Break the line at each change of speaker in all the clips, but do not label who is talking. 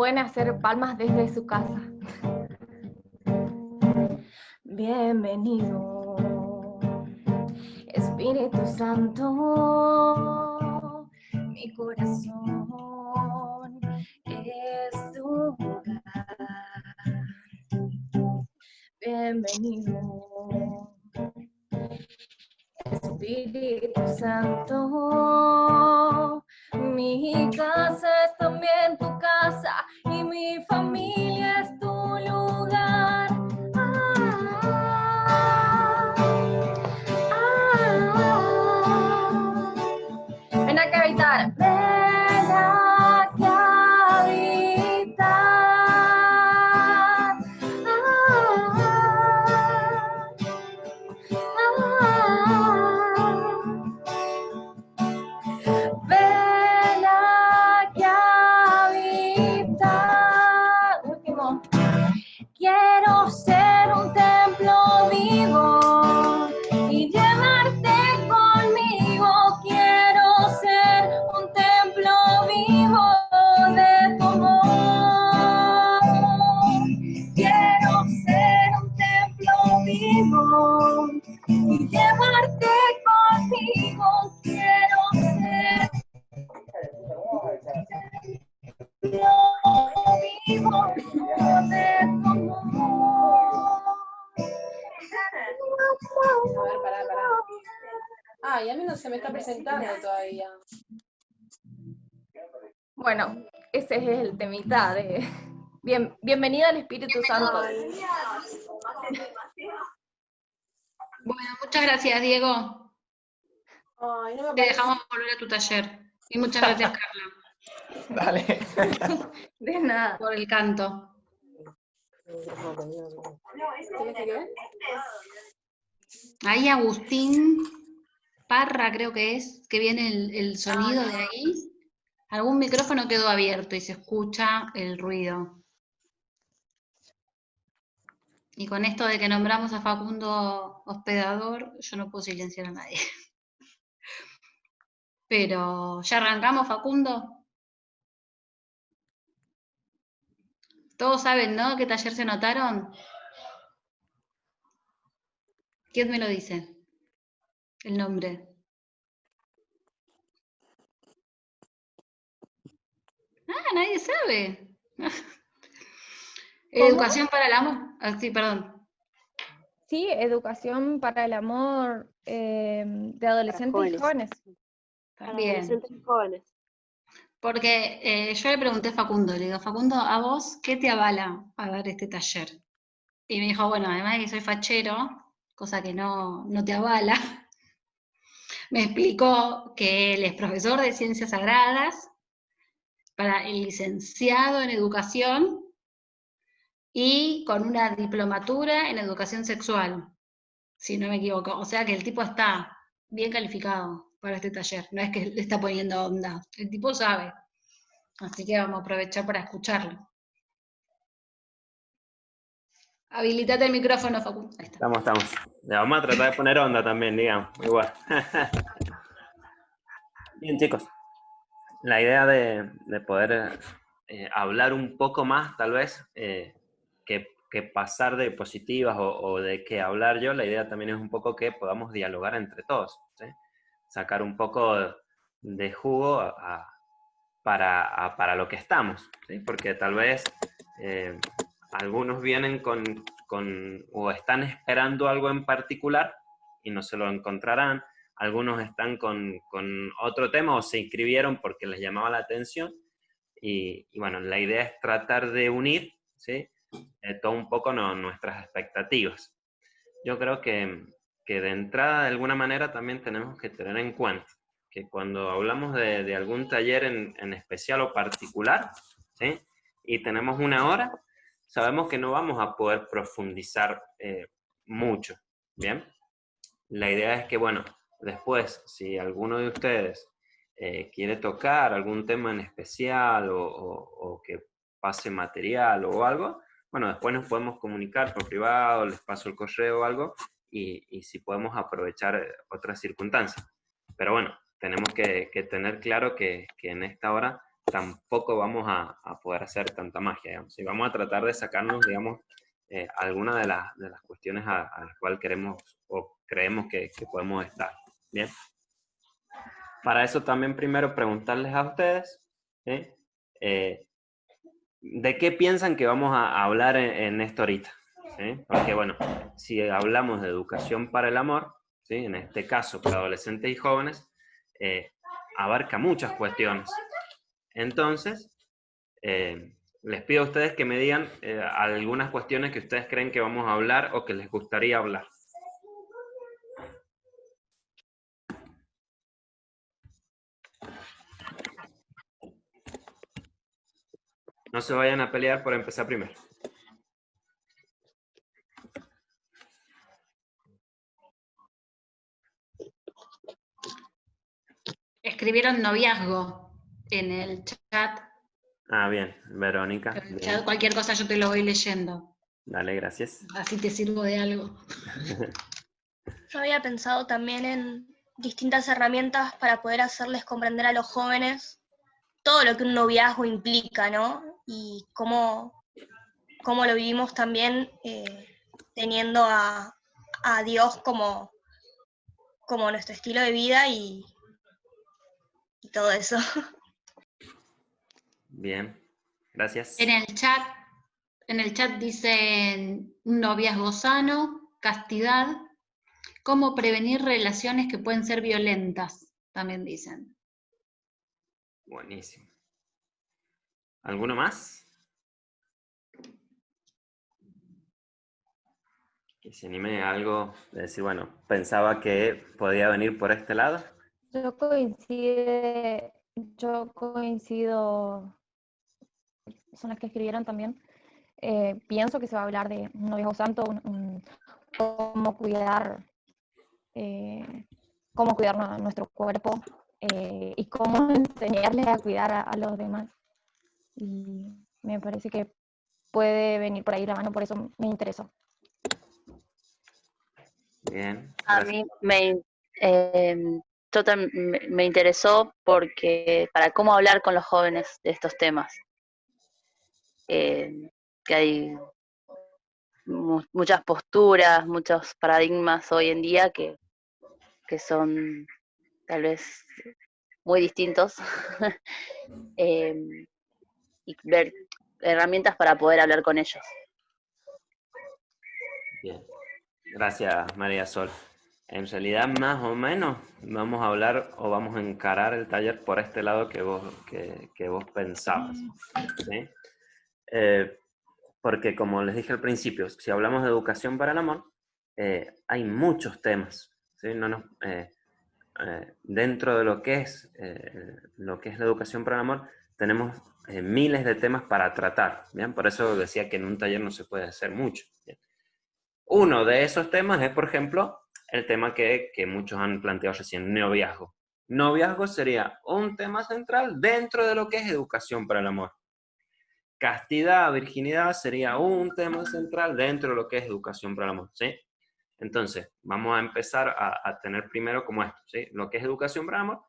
pueden hacer palmas desde su casa. Bienvenido, Espíritu Santo, mi corazón es tu hogar. Bienvenido, Espíritu Santo, mi casa es también tu casa y mi familia es tu lugar. Ven acá a habitar. Ven aquí a habitar. Ven aquí a habitar. Último. Quiero ser un templo vivo y llevarte conmigo. Quiero ser un templo vivo de tu amor. Quiero ser un templo vivo y llevarte conmigo. Quiero ser vivo de tu amor.
A ver, pará. Ah, y a mí no se me está presentando todavía.
Bueno, ese es el temita de... bienvenida al Espíritu Santo.
Bueno, muchas gracias, Diego.
Ay, no me
Te
aparece.
dejamos volver a tu taller. Y muchas gracias, Carla,
Dale.
De nada.
por el canto.
¿Tienes que ver?
Ahí Agustín Parra, creo que es, que viene el sonido de ahí. Algún micrófono quedó abierto y se escucha el ruido. Y con esto de que nombramos a Facundo hospedador, yo no puedo silenciar a nadie. Pero, ¿ya arrancamos, Facundo? Todos saben, ¿no? ¿Qué taller se notaron? ¿Quién me lo dice? El nombre. Ah, nadie sabe. Educación para el amor. Ah, sí, perdón.
Sí, educación para el amor de adolescentes y jóvenes.
Para
Bien.
adolescentes y jóvenes.
Porque yo le pregunté a Facundo, le digo, Facundo, ¿a vos qué te avala a dar este taller? Y me dijo, bueno, además de que soy fachero, cosa que no te avala, me explicó que él es profesor de Ciencias Sagradas para el licenciado en Educación y con una diplomatura en Educación Sexual, si no me equivoco. O sea que el tipo está bien calificado para este taller, no es que le está poniendo onda, el tipo sabe. Así que vamos a aprovechar para escucharlo. Habilitate el micrófono, Facundo. Ahí está.
Estamos. Le vamos a tratar de poner onda también, digamos. Igual. Bien, chicos. La idea de poder hablar un poco más, tal vez, que pasar de diapositivas o de que hablar yo, la idea también es un poco que podamos dialogar entre todos, ¿sí? Sacar un poco de jugo para lo que estamos, ¿sí? Porque tal vez algunos vienen o están esperando algo en particular y no se lo encontrarán. Algunos están con otro tema o se inscribieron porque les llamaba la atención. Y bueno, la idea es tratar de unir, ¿sí? Todo un poco nuestras expectativas. Yo creo que de entrada, de alguna manera, también tenemos que tener en cuenta que cuando hablamos de algún taller en especial o particular, ¿sí? Y tenemos una hora, sabemos que no vamos a poder profundizar mucho, ¿bien? La idea es que, bueno, después, si alguno de ustedes quiere tocar algún tema en especial o que pase material o algo, bueno, después nos podemos comunicar por privado, les paso el correo o algo, y si podemos aprovechar otras circunstancias. Pero bueno, tenemos que tener claro que en esta hora tampoco vamos a poder hacer tanta magia, digamos. Y vamos a tratar de sacarnos, digamos, algunas de las cuestiones a las cuales queremos o creemos que podemos estar. Bien. Para eso también primero preguntarles a ustedes, ¿sí? ¿De qué piensan que vamos a hablar en esto ahorita? ¿Sí? Porque bueno, si hablamos de educación para el amor, ¿sí? En este caso para adolescentes y jóvenes, abarca muchas cuestiones. Entonces, les pido a ustedes que me digan algunas cuestiones que ustedes creen que vamos a hablar o que les gustaría hablar. No se vayan a pelear por empezar primero.
Escribieron noviazgo en el chat.
Ah, bien. Verónica.
En el
Bien.
chat, cualquier cosa yo te lo voy leyendo.
Dale, gracias.
Así te sirvo de algo.
Yo había pensado también en distintas herramientas para poder hacerles comprender a los jóvenes todo lo que un noviazgo implica, ¿no? Y cómo lo vivimos también teniendo a Dios como nuestro estilo de vida y todo eso.
Bien. Gracias.
En el chat dicen un noviazgo sano, castidad, cómo prevenir relaciones que pueden ser violentas, también dicen.
Buenísimo. ¿Alguno más? Que se anime a algo de decir, bueno, pensaba que podía venir por este lado.
Yo coincido, son las que escribieron también. Pienso que se va a hablar de un noviazgo santo, cómo cuidar nuestro cuerpo y cómo enseñarles a cuidar a los demás. Y me parece que puede venir por ahí la mano, por eso me interesó.
Bien.
A mí me interesó porque para cómo hablar con los jóvenes de estos temas. Que hay muchas posturas, muchos paradigmas hoy en día que son tal vez muy distintos. Y ver herramientas para poder hablar con ellos.
Bien. Gracias, María Sol. En realidad, más o menos, vamos a hablar o vamos a encarar el taller por este lado que vos pensabas, ¿sí? Porque como les dije al principio, si hablamos de educación para el amor, hay muchos temas, ¿sí? Dentro de lo que es la educación para el amor, tenemos miles de temas para tratar, ¿bien? Por eso decía que en un taller no se puede hacer mucho, ¿bien? Uno de esos temas es, por ejemplo, el tema que muchos han planteado recién, noviazgo. Noviazgo sería un tema central dentro de lo que es educación para el amor. Castidad, virginidad sería un tema central dentro de lo que es educación para el amor, ¿sí? Entonces, vamos a empezar a tener primero como esto, ¿sí? Lo que es educación para el amor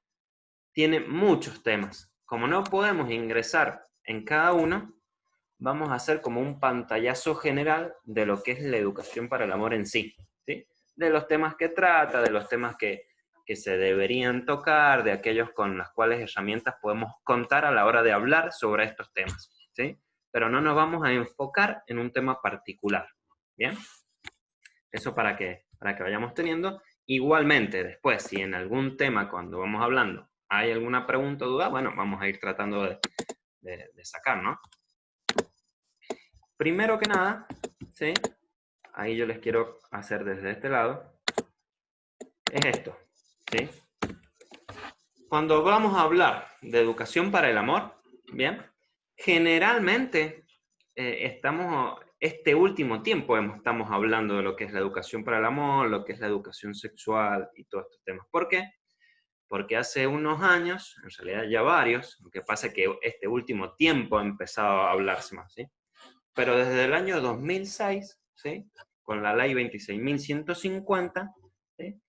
tiene muchos temas. Como no podemos ingresar en cada uno, vamos a hacer como un pantallazo general de lo que es la educación para el amor en sí, ¿sí? De los temas que trata, de los temas que se deberían tocar, de aquellos con las cuales herramientas podemos contar a la hora de hablar sobre estos temas, ¿sí? Pero no nos vamos a enfocar en un tema particular, ¿bien? Eso para que vayamos teniendo. Igualmente, después, si en algún tema, cuando vamos hablando, hay alguna pregunta o duda, bueno, vamos a ir tratando de sacar, ¿no? Primero que nada, ¿sí? Ahí yo les quiero hacer desde este lado, es esto, ¿sí? Cuando vamos a hablar de educación para el amor, ¿bien? Generalmente este último tiempo estamos hablando de lo que es la educación para el amor, lo que es la educación sexual y todos estos temas. ¿Por qué? Porque hace unos años, en realidad ya varios, lo que pasa es que este último tiempo ha empezado a hablarse más, ¿sí? Pero desde el año 2006, ¿sí? Con la ley 26.150, ¿sí?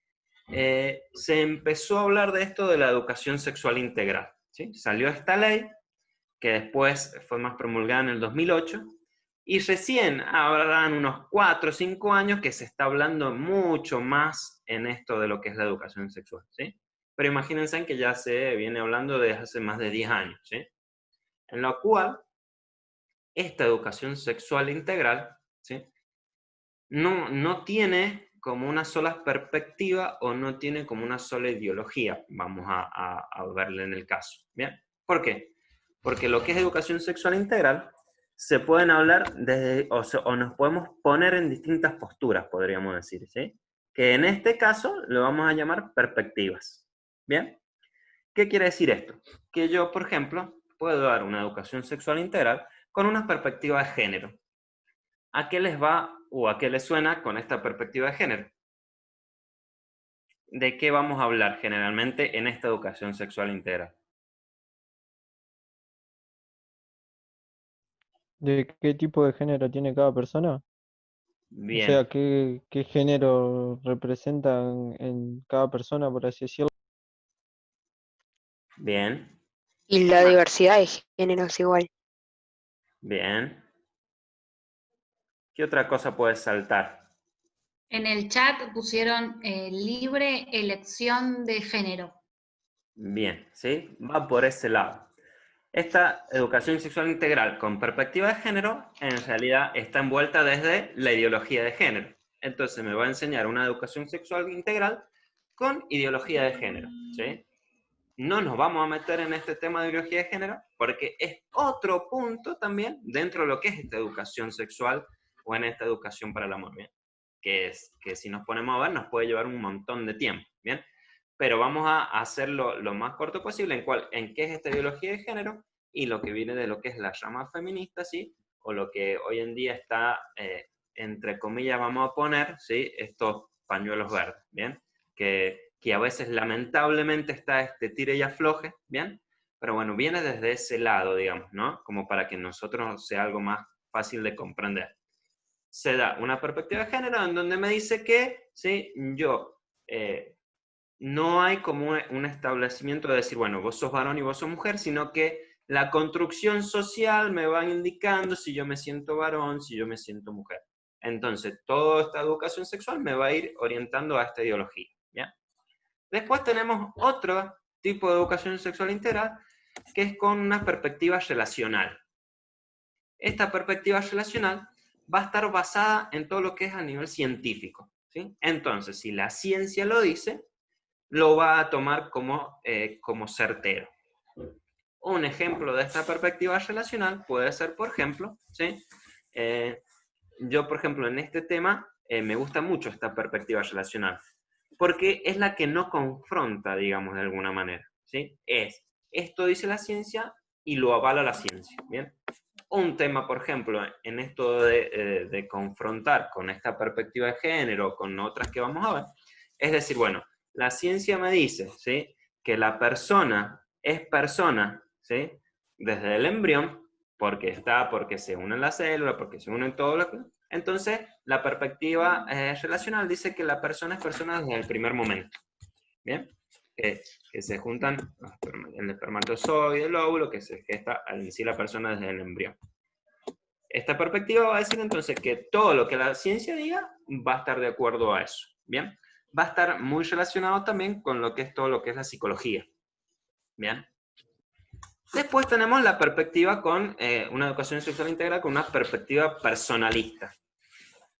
Se empezó a hablar de esto de la educación sexual integral, ¿sí? Salió esta ley que después fue más promulgada en el 2008, y recién habrán unos 4 o 5 años que se está hablando mucho más en esto de lo que es la educación sexual, ¿sí? Pero imagínense que ya se viene hablando desde hace más de 10 años, ¿sí? En lo cual, esta educación sexual integral, ¿sí? No tiene como una sola perspectiva o no tiene como una sola ideología, vamos a verle en el caso, ¿bien? ¿Por qué? Porque lo que es educación sexual integral se pueden hablar desde, o nos podemos poner en distintas posturas, podríamos decir, ¿sí? Que en este caso lo vamos a llamar perspectivas, ¿bien? ¿Qué quiere decir esto? Que yo, por ejemplo, puedo dar una educación sexual integral con una perspectiva de género. ¿A qué les va o a qué les suena con esta perspectiva de género? ¿De qué vamos a hablar generalmente en esta educación sexual integral?
¿De qué tipo de género tiene cada persona? O
Bien,
sea, ¿qué género representan en cada persona, por así decirlo?
bien,
Y la diversidad de géneros igual.
bien. ¿Qué otra cosa puede saltar?
En el chat pusieron libre elección de género.
Bien, ¿sí? Va por ese lado. Esta educación sexual integral con perspectiva de género en realidad está envuelta desde la ideología de género. Entonces me va a enseñar una educación sexual integral con ideología de género, ¿sí? No nos vamos a meter en este tema de ideología de género porque es otro punto también dentro de lo que es esta educación sexual o en esta educación para el amor, ¿bien? Que si nos ponemos a ver nos puede llevar un montón de tiempo, ¿bien? Pero vamos a hacerlo lo más corto posible en qué es esta ideología de género y lo que viene de lo que es la rama feminista, ¿sí? O lo que hoy en día está, entre comillas, vamos a poner, ¿sí? Estos pañuelos verdes, ¿bien? Que a veces lamentablemente está este tire y afloje, ¿bien? Pero bueno, viene desde ese lado, digamos, ¿no? Como para que nosotros sea algo más fácil de comprender. Se da una perspectiva de género en donde me dice que, ¿sí? No hay como un establecimiento de decir, bueno, vos sos varón y vos sos mujer, sino que la construcción social me va indicando si yo me siento varón, si yo me siento mujer. Entonces, toda esta educación sexual me va a ir orientando a esta ideología, ¿ya? Después tenemos otro tipo de educación sexual integral, que es con una perspectiva relacional. Esta perspectiva relacional va a estar basada en todo lo que es a nivel científico, ¿sí? Entonces, si la ciencia lo dice, lo va a tomar como certero. Un ejemplo de esta perspectiva relacional puede ser, por ejemplo, ¿sí? Yo, por ejemplo, en este tema me gusta mucho esta perspectiva relacional, porque es la que no confronta, digamos, de alguna manera, ¿sí? Esto dice la ciencia y lo avala la ciencia, ¿bien? Un tema, por ejemplo, en esto de confrontar con esta perspectiva de género, con otras que vamos a ver, es decir, bueno, la ciencia me dice, ¿sí? Que la persona es persona, ¿sí? Desde el embrión, porque se unen las células, porque se unen todo lo que... Entonces, la perspectiva relacional dice que la persona es persona desde el primer momento, ¿bien? Que se juntan el espermatozoide y el óvulo, que se gesta en sí la persona desde el embrión. Esta perspectiva va a decir entonces que todo lo que la ciencia diga va a estar de acuerdo a eso, ¿bien? Va a estar muy relacionado también con lo que es todo lo que es la psicología, ¿bien? Después tenemos la perspectiva con una educación sexual integral con una perspectiva personalista.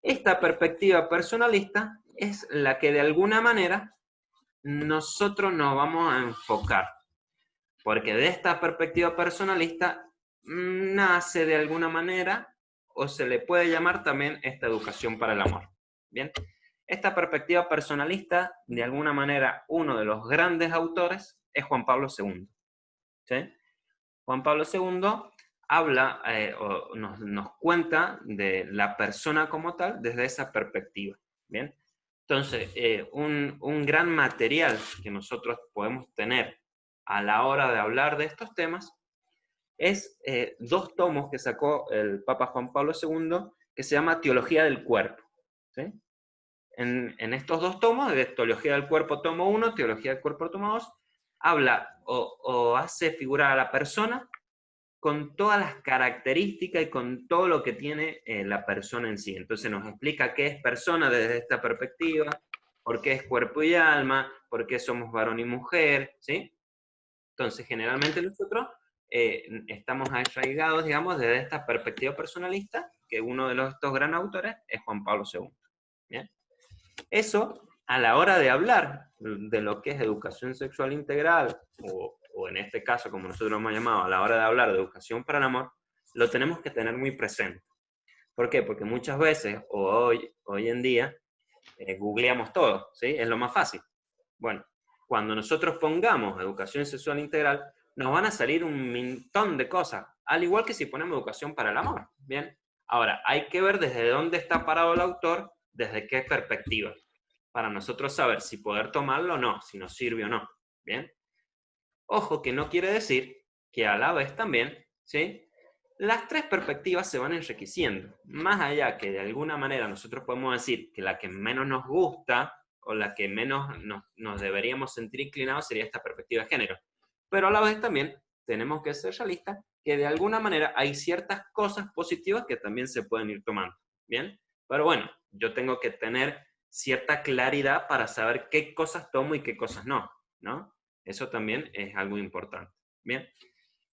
Esta perspectiva personalista es la que de alguna manera nosotros nos vamos a enfocar, porque de esta perspectiva personalista nace de alguna manera, o se le puede llamar también esta educación para el amor. Bien, esta perspectiva personalista, de alguna manera, uno de los grandes autores es Juan Pablo II. ¿Sí? Juan Pablo II habla o nos cuenta de la persona como tal desde esa perspectiva. Bien, entonces, un gran material que nosotros podemos tener a la hora de hablar de estos temas es 2 tomos que sacó el Papa Juan Pablo II que se llama Teología del Cuerpo, ¿sí? En estos 2 tomos, de Teología del Cuerpo tomo 1, Teología del Cuerpo tomo 2, habla o hace figurar a la persona con todas las características y con todo lo que tiene la persona en sí. Entonces nos explica qué es persona desde esta perspectiva, por qué es cuerpo y alma, por qué somos varón y mujer, ¿sí? Entonces, generalmente nosotros estamos arraigados, digamos, desde esta perspectiva personalista, que uno de estos gran autores es Juan Pablo II. ¿Bien? Eso, a la hora de hablar de lo que es educación sexual integral, o en este caso, como nosotros lo hemos llamado, a la hora de hablar de educación para el amor, lo tenemos que tener muy presente. ¿Por qué? Porque muchas veces, o hoy en día, googleamos todo, ¿sí? Es lo más fácil. Bueno, cuando nosotros pongamos educación sexual integral, nos van a salir un montón de cosas, al igual que si ponemos educación para el amor, ¿bien? Ahora, hay que ver desde dónde está parado el autor, desde qué perspectiva, para nosotros saber si poder tomarlo o no, si nos sirve o no, ¿bien? Ojo que no quiere decir que a la vez también, ¿sí? Las tres perspectivas se van enriqueciendo, más allá que de alguna manera nosotros podemos decir que la que menos nos gusta o la que menos nos deberíamos sentir inclinados sería esta perspectiva de género. Pero a la vez también tenemos que ser realistas que de alguna manera hay ciertas cosas positivas que también se pueden ir tomando, ¿bien? Pero bueno, yo tengo que tener cierta claridad para saber qué cosas tomo y qué cosas no, ¿no? Eso también es algo importante, ¿bien?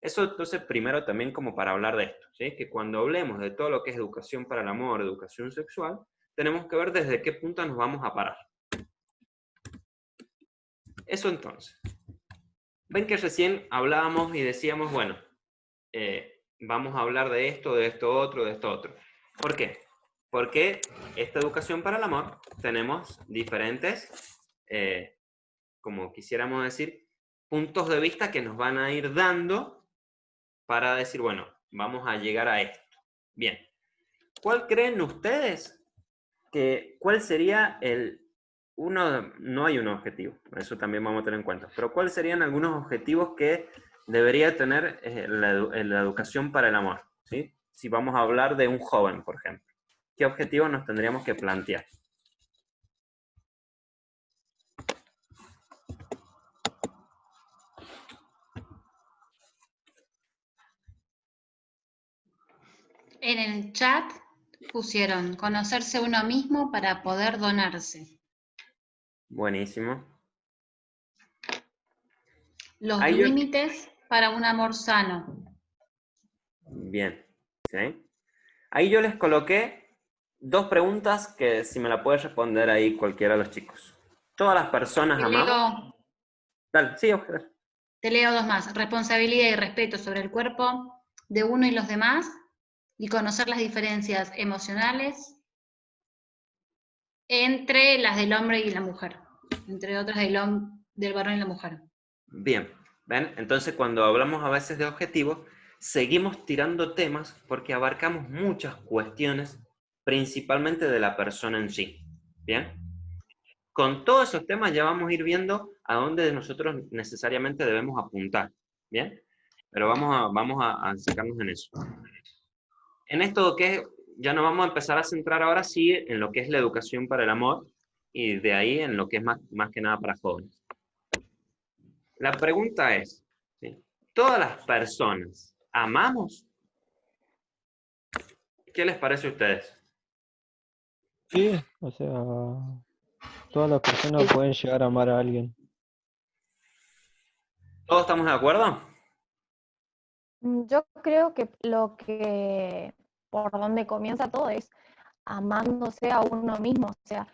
Eso entonces primero también como para hablar de esto, ¿sí? Que cuando hablemos de todo lo que es educación para el amor, educación sexual, tenemos que ver desde qué punto nos vamos a parar. Eso entonces. Ven que recién hablábamos y decíamos, bueno, vamos a hablar de esto otro, de esto otro. ¿Por qué? Porque esta educación para el amor tenemos diferentes, como quisiéramos decir, puntos de vista que nos van a ir dando para decir, bueno, vamos a llegar a esto. Bien. ¿Cuál creen ustedes cuál sería no hay un objetivo, eso también vamos a tener en cuenta, pero cuáles serían algunos objetivos que debería tener la educación para el amor, ¿sí? Si vamos a hablar de un joven, por ejemplo, ¿qué objetivos nos tendríamos que plantear?
En el chat pusieron conocerse uno mismo para poder donarse.
Buenísimo.
Los límites para un amor sano.
Bien. ¿Sí? Ahí yo les coloqué 2 preguntas que si me la puedes responder ahí cualquiera de los chicos. ¿Todas las personas amamos? Dale, sí, Oscar.
Te leo 2 más. Responsabilidad y respeto sobre el cuerpo de uno y los demás, y conocer las diferencias emocionales entre las del hombre y la mujer, entre otras del varón y la mujer.
Bien, ¿ven? Entonces cuando hablamos a veces de objetivos, seguimos tirando temas porque abarcamos muchas cuestiones, principalmente de la persona en sí. ¿Bien? Con todos esos temas ya vamos a ir viendo a dónde nosotros necesariamente debemos apuntar. ¿Bien? Pero vamos a sacarnos en eso. En esto que ya nos vamos a empezar a centrar ahora sí en lo que es la educación para el amor y de ahí en lo que es más que nada para jóvenes. La pregunta es, ¿sí? ¿Todas las personas amamos? ¿Qué les parece a ustedes?
Sí, o sea, todas las personas pueden llegar a amar a alguien.
¿Todos estamos de acuerdo?
Yo creo que por donde comienza todo es amándose a uno mismo, o sea,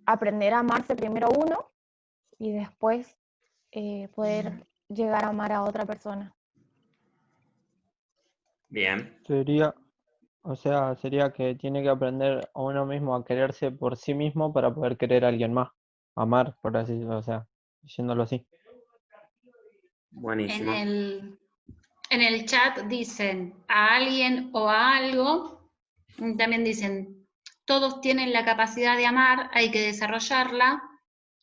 aprender a amarse primero uno y después poder llegar a amar a otra persona.
Bien.
Sería que tiene que aprender a uno mismo a quererse por sí mismo para poder querer a alguien más. Amar, por así decirlo, o sea, diciéndolo así.
Buenísimo.
En el chat dicen a alguien o a algo, también dicen todos tienen la capacidad de amar, hay que desarrollarla.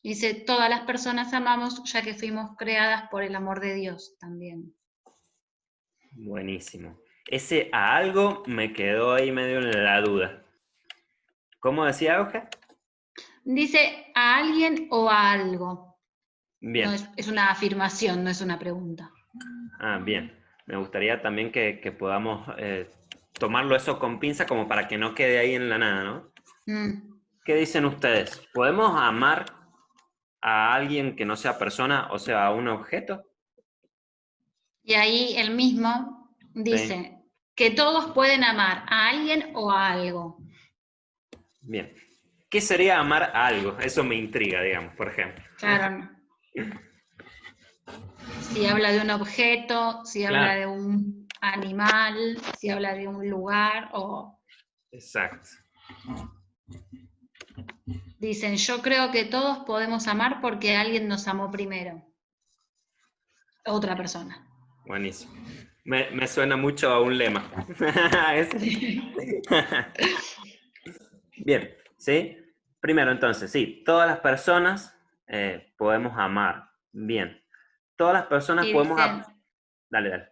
Dice, todas las personas amamos ya que fuimos creadas por el amor de Dios también.
Buenísimo. Ese a algo me quedó ahí medio en la duda. ¿Cómo decía Oscar?
Dice a alguien o a algo.
Bien.
No, es una afirmación, no es una pregunta.
Bien. Me gustaría también que podamos tomarlo eso con pinza como para que no quede ahí en la nada, ¿no? ¿Qué dicen ustedes? ¿Podemos amar a alguien que no sea persona, o sea, a un objeto?
Y ahí él mismo dice que todos pueden amar a alguien o a algo.
Bien. ¿Qué sería amar a algo? Eso me intriga, digamos, por ejemplo.
Claro. Si habla de un objeto, si habla
Claro.
de un animal, si habla de un lugar, o
Exacto.
dicen, yo creo que todos podemos amar porque alguien nos amó primero. Otra persona.
Buenísimo. Me suena mucho a un lema. Bien, ¿sí? Primero, entonces, sí, todas las personas podemos amar. Bien. Todas las personas
Y
podemos...
dicen,
Dale, dale.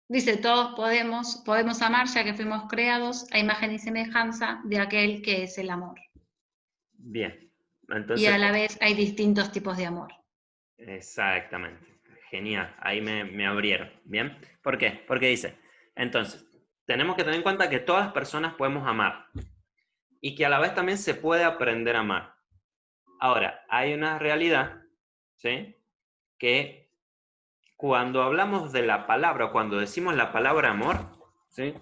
dice, todos podemos amar ya que fuimos creados a imagen y semejanza de aquel que es el amor.
Bien.
Y
Entonces,
a la vez hay distintos tipos de amor.
exactamente. Genial. Ahí me abrieron. ¿Bien? ¿Por qué? Porque dice, entonces, tenemos que tener en cuenta que todas las personas podemos amar y que a la vez también se puede aprender a amar. Ahora, hay una realidad, ¿sí? Que cuando hablamos de la palabra, cuando decimos la palabra amor, ¿sí?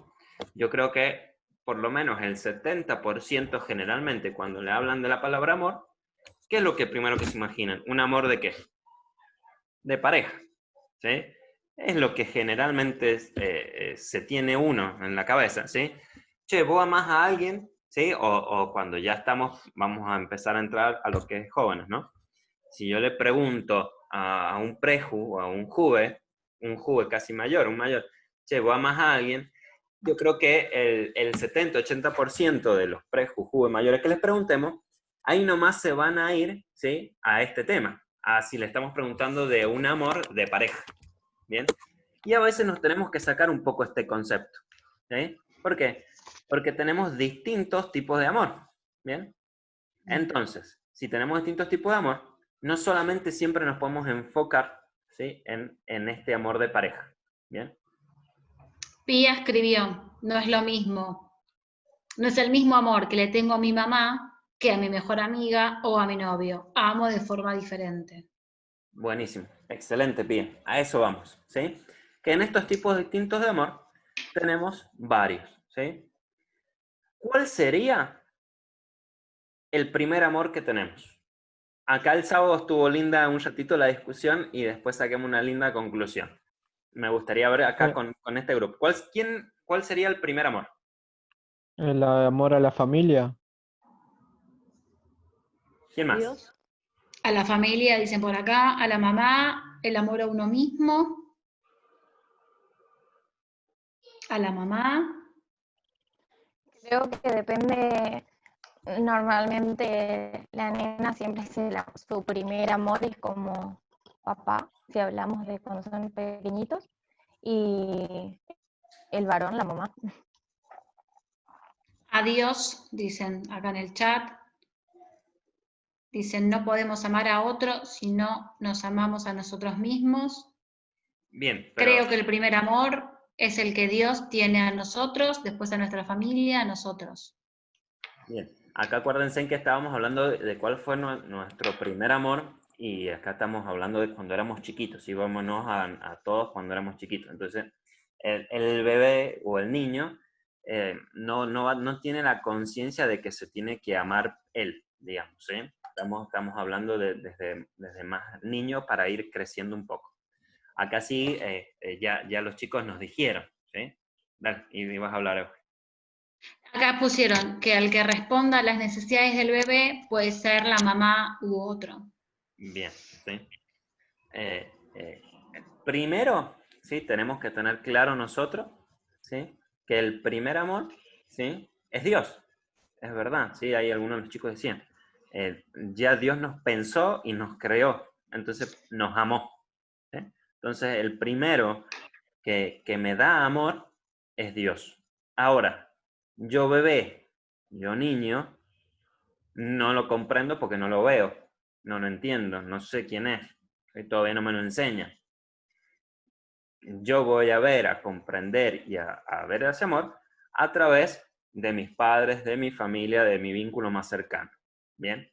Yo creo que por lo menos el 70% generalmente cuando le hablan de la palabra amor, ¿qué es lo que primero que se imaginan? ¿Un amor de qué? De pareja, ¿sí? Es lo que generalmente se tiene uno en la cabeza, ¿sí? Che, vos amás a alguien, ¿sí? O cuando ya vamos a empezar a entrar a lo que es jóvenes, ¿no? Si yo le pregunto a un preju o a un juve casi mayor, un mayor, che, vos amás a alguien, yo creo que el 70-80% de los preju, juve mayores que les preguntemos, ahí nomás se van a ir, ¿sí? A este tema, a si le estamos preguntando de un amor de pareja, ¿bien? Y a veces nos tenemos que sacar un poco este concepto, ¿sí? ¿Por qué? Porque tenemos distintos tipos de amor, ¿bien? Entonces, si tenemos distintos tipos de amor, no solamente siempre nos podemos enfocar, ¿sí? en este amor de pareja, ¿bien?
Pía escribió, no es lo mismo, no es el mismo amor que le tengo a mi mamá que a mi mejor amiga o a mi novio. Amo de forma diferente.
Buenísimo, excelente, Pía. A eso vamos, ¿sí? Que en estos tipos distintos de amor tenemos varios, ¿sí? ¿Cuál sería el primer amor que tenemos? Acá el sábado estuvo linda un ratito la discusión y después saquemos una linda conclusión. Me gustaría ver acá con este grupo. ¿Cuál sería el primer amor?
El amor a la familia.
¿Quién más?
Dios.
A la familia, dicen por acá, a la mamá, el amor a uno mismo, a la mamá.
Creo que depende, normalmente la nena siempre su primer amor es como papá, si hablamos de cuando son pequeñitos, y el varón, la mamá.
A Dios, dicen acá en el chat. Dicen, no podemos amar a otro si no nos amamos a nosotros mismos.
Bien, pero...
Creo que el primer amor es el que Dios tiene a nosotros, después a nuestra familia, a nosotros.
Bien, acá acuérdense en que estábamos hablando de cuál fue nuestro primer amor y acá estamos hablando de cuando éramos chiquitos, y vámonos a todos cuando éramos chiquitos. Entonces, el bebé o el niño no tiene la conciencia de que se tiene que amar él, digamos, ¿sí? Estamos hablando desde más niño para ir creciendo un poco. Acá sí, ya los chicos nos dijeron, ¿sí? Dale, y vas a hablar, Euge.
Acá pusieron que al que responda a las necesidades del bebé puede ser la mamá u otro.
Bien, ¿sí? Primero, ¿sí? Tenemos que tener claro nosotros, ¿sí? Que el primer amor, ¿sí? Es Dios. Es verdad, ¿sí? Hay algunos de los chicos decían, ya Dios nos pensó y nos creó, entonces nos amó, ¿sí? Entonces el primero que me da amor es Dios. Ahora, yo bebé, yo niño, no lo comprendo porque no lo veo, no lo entiendo, no sé quién es, y todavía no me lo enseña. yo voy a ver, a comprender y a ver ese amor a través de mis padres, de mi familia, de mi vínculo más cercano. Bien.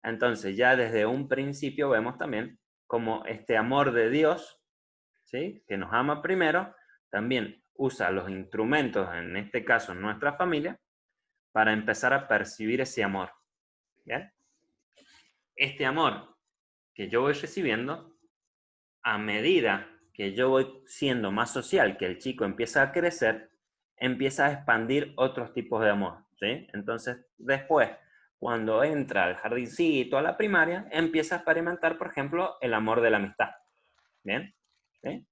Entonces ya desde un principio vemos también como este amor de Dios, ¿sí?, que nos ama primero, también usa los instrumentos, en este caso nuestra familia, para empezar a percibir ese amor. ¿Bien? Este amor que yo voy recibiendo, a medida que yo voy siendo más social, que el chico empieza a crecer, empieza a expandir otros tipos de amor, ¿sí? Entonces, después, cuando entra al jardincito, a la primaria, empieza a experimentar, por ejemplo, el amor de la amistad. ¿Bien? ¿Sí?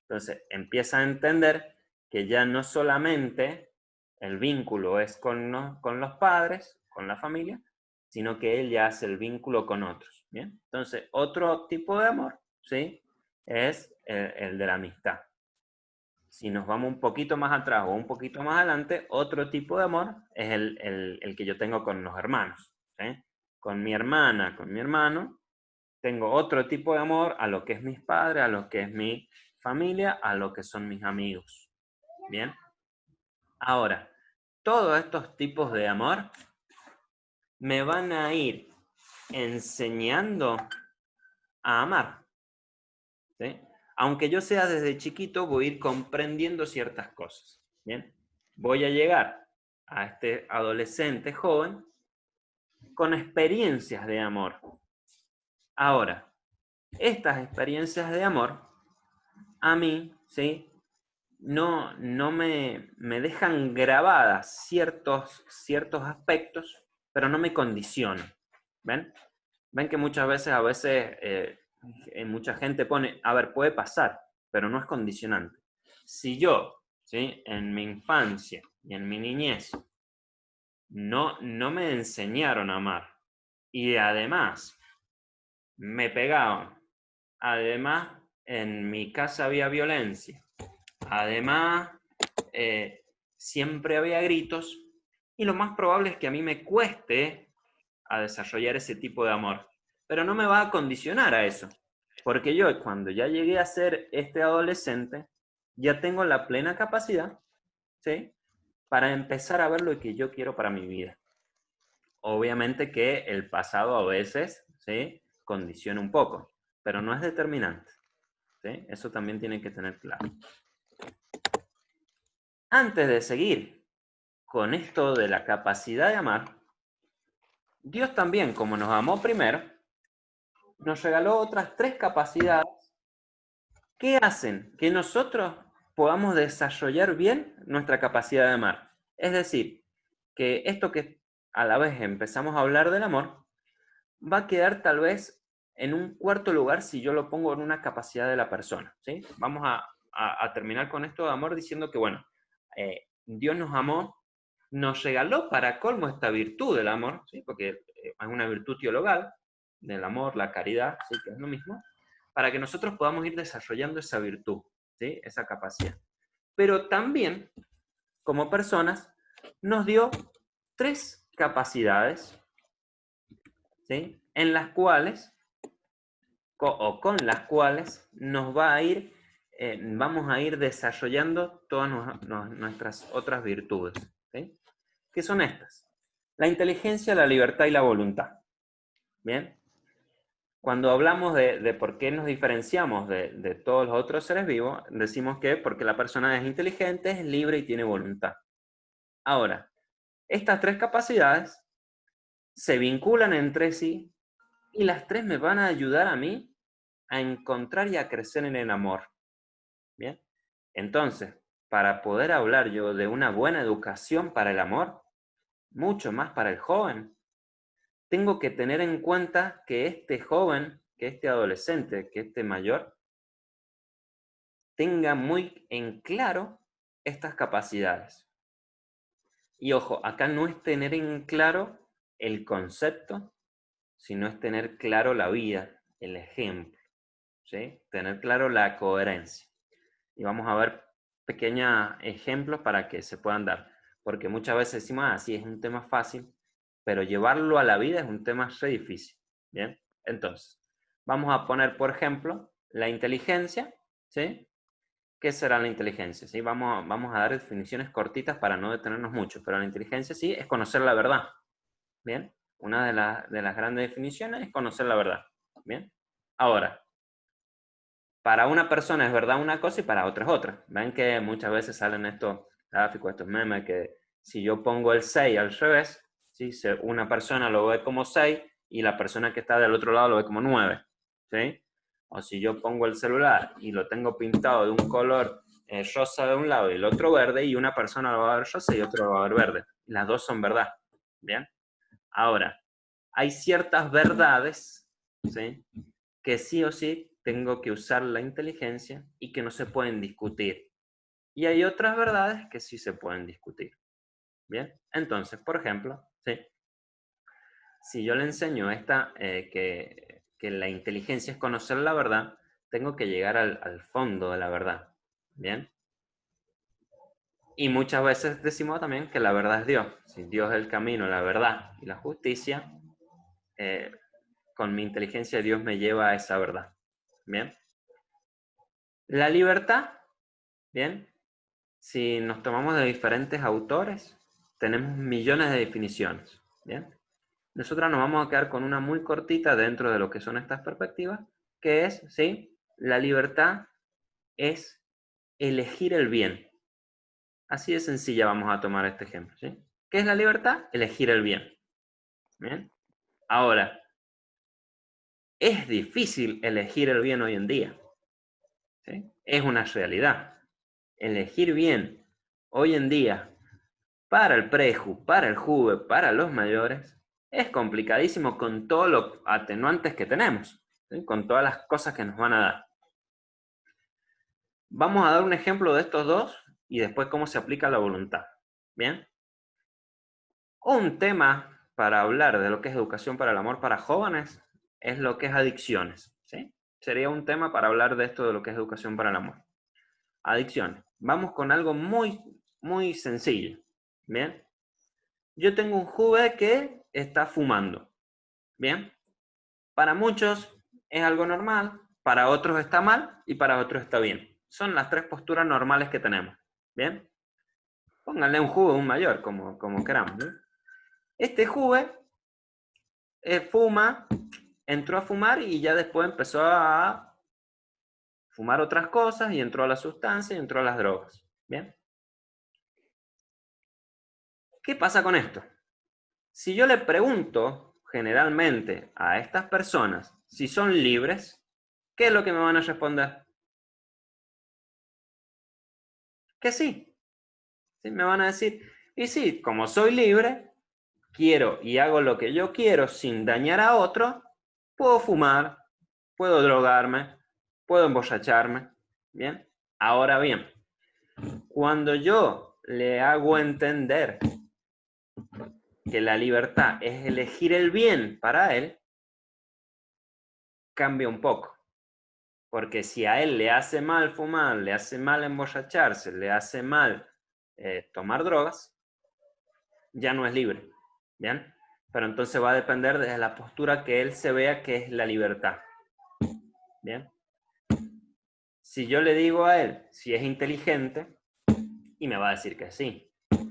Entonces, empieza a entender que ya no solamente el vínculo es con los padres, con la familia, sino que él ya hace el vínculo con otros. ¿Bien? Entonces, otro tipo de amor, ¿sí?, es el de la amistad. Si nos vamos un poquito más atrás o un poquito más adelante, otro tipo de amor es el que yo tengo con los hermanos. ¿Sí? Con mi hermana, con mi hermano, tengo otro tipo de amor a lo que es mis padres, a lo que es mi familia, a lo que son mis amigos. ¿Bien? Ahora, todos estos tipos de amor me van a ir enseñando a amar. ¿Sí? Aunque yo sea desde chiquito, voy a ir comprendiendo ciertas cosas. ¿Bien? Voy a llegar a este adolescente joven con experiencias de amor. Ahora, estas experiencias de amor, a mí, ¿sí?, no me dejan grabadas ciertos aspectos, pero no me condicionan. ¿Ven? Ven que muchas veces, mucha gente pone, a ver, puede pasar, pero no es condicionante. Si yo, ¿sí?, en mi infancia y en mi niñez no me enseñaron a amar, y además me pegaban, además en mi casa había violencia, además siempre había gritos, y lo más probable es que a mí me cueste a desarrollar ese tipo de amor, pero no me va a condicionar a eso, porque yo cuando ya llegué a ser este adolescente, ya tengo la plena capacidad, ¿sí?, para empezar a ver lo que yo quiero para mi vida. Obviamente que el pasado a veces, ¿sí?, condiciona un poco, pero no es determinante. ¿Sí? Eso también tiene que tener claro. Antes de seguir con esto de la capacidad de amar, Dios también, como nos amó primero, nos regaló otras 3 capacidades que hacen que nosotros podamos desarrollar bien nuestra capacidad de amar. Es decir, que esto que a la vez empezamos a hablar del amor, va a quedar tal vez en un cuarto lugar si yo lo pongo en una capacidad de la persona. ¿Sí? Vamos a terminar con esto de amor diciendo que, bueno, Dios nos amó, nos regaló para colmo esta virtud del amor, ¿sí?, porque es una virtud teologal del amor, la caridad, ¿sí?, que es lo mismo, para que nosotros podamos ir desarrollando esa virtud, ¿sí?, esa capacidad. Pero también, como personas, nos dio 3 capacidades, ¿sí?, en las cuales, o con las cuales, nos va a ir, vamos a ir desarrollando todas nuestras otras virtudes. ¿Sí? ¿Qué son estas? La inteligencia, la libertad y la voluntad. ¿Bien? Cuando hablamos de por qué nos diferenciamos de todos los otros seres vivos, decimos que porque la persona es inteligente, es libre y tiene voluntad. Ahora, estas 3 capacidades se vinculan entre sí y las 3 me van a ayudar a mí a encontrar y a crecer en el amor. ¿Bien? Entonces, para poder hablar yo de una buena educación para el amor, mucho más para el joven, tengo que tener en cuenta que este joven, que este adolescente, que este mayor, tenga muy en claro estas capacidades. Y ojo, acá no es tener en claro el concepto, sino es tener claro la vida, el ejemplo, ¿sí? Tener claro la coherencia. Y vamos a ver pequeños ejemplos para que se puedan dar. Porque muchas veces decimos, sí, es un tema fácil, pero llevarlo a la vida es un tema re difícil. ¿Bien? Entonces, vamos a poner, por ejemplo, la inteligencia, ¿sí? ¿qué será la inteligencia? ¿Sí? Vamos a dar definiciones cortitas para no detenernos mucho, pero la inteligencia sí es conocer la verdad. ¿Bien? Una de las grandes definiciones es conocer la verdad. ¿Bien? Ahora, para una persona es verdad una cosa y para otra es otra. Ven que muchas veces salen estos gráficos, estos memes, que si yo pongo el 6 al revés, ¿sí? Una persona lo ve como 6 y la persona que está del otro lado lo ve como 9. ¿Sí? O si yo pongo el celular y lo tengo pintado de un color rosa de un lado y el otro verde, y una persona lo va a ver rosa y otro lo va a ver verde. Las dos son verdad. ¿Bien? Ahora, hay ciertas verdades, ¿sí?, que sí o sí tengo que usar la inteligencia y que no se pueden discutir. Y hay otras verdades que sí se pueden discutir. Bien, entonces, por ejemplo, ¿sí?, si yo le enseño que la inteligencia es conocer la verdad, tengo que llegar al fondo de la verdad. Bien. Y muchas veces decimos también que la verdad es Dios. Si Dios es el camino, la verdad y la justicia, con mi inteligencia Dios me lleva a esa verdad. Bien. La libertad, bien, si nos tomamos de diferentes autores, tenemos millones de definiciones. Bien. Nosotros nos vamos a quedar con una muy cortita dentro de lo que son estas perspectivas, que es, ¿sí?, la libertad es elegir el bien. Así de sencilla vamos a tomar este ejemplo, ¿sí? ¿Qué es la libertad? Elegir el bien. ¿Bien? Ahora, es difícil elegir el bien hoy en día. ¿Sí? Es una realidad. Elegir bien hoy en día para el preju, para el juve, para los mayores, es complicadísimo con todos los atenuantes que tenemos, ¿sí?, con todas las cosas que nos van a dar. Vamos a dar un ejemplo de estos dos y después cómo se aplica la voluntad. ¿Bien? Un tema para hablar de lo que es educación para el amor para jóvenes es lo que es adicciones. ¿Sí? Sería un tema para hablar de esto de lo que es educación para el amor. Adicciones. Vamos con algo muy, muy sencillo. ¿Bien? Yo tengo un joven que está fumando. ¿Bien? Para muchos es algo normal, para otros está mal y para otros está bien. Son las tres posturas normales que tenemos. ¿Bien? Pónganle un jugo, un mayor, como queramos. ¿No? Este juve fuma, entró a fumar y ya después empezó a fumar otras cosas y entró a la sustancia y entró a las drogas. ¿Bien? ¿Qué pasa con esto? Si yo le pregunto generalmente a estas personas si son libres, ¿qué es lo que me van a responder? Que sí. ¿Sí? Me van a decir, y sí, como soy libre, quiero y hago lo que yo quiero sin dañar a otro, puedo fumar, puedo drogarme, puedo emborracharme. ¿Bien? Ahora bien, cuando yo le hago entender que la libertad es elegir el bien para él, cambia un poco. Porque si a él le hace mal fumar, le hace mal emborracharse, le hace mal tomar drogas, ya no es libre. ¿Bien? Pero entonces va a depender de la postura que él se vea que es la libertad. ¿Bien? Si yo le digo a él si es inteligente, y me va a decir que sí.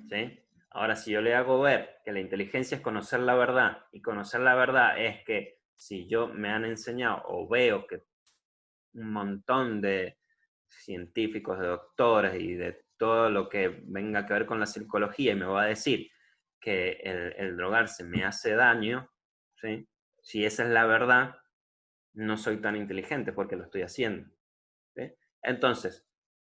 ¿Sí? Ahora, si yo le hago ver que la inteligencia es conocer la verdad, y conocer la verdad es que si yo me han enseñado o veo que un montón de científicos, de doctores y de todo lo que venga que ver con la psicología y me va a decir que el drogarse me hace daño, ¿sí?, si esa es la verdad, no soy tan inteligente porque lo estoy haciendo. ¿Sí? Entonces,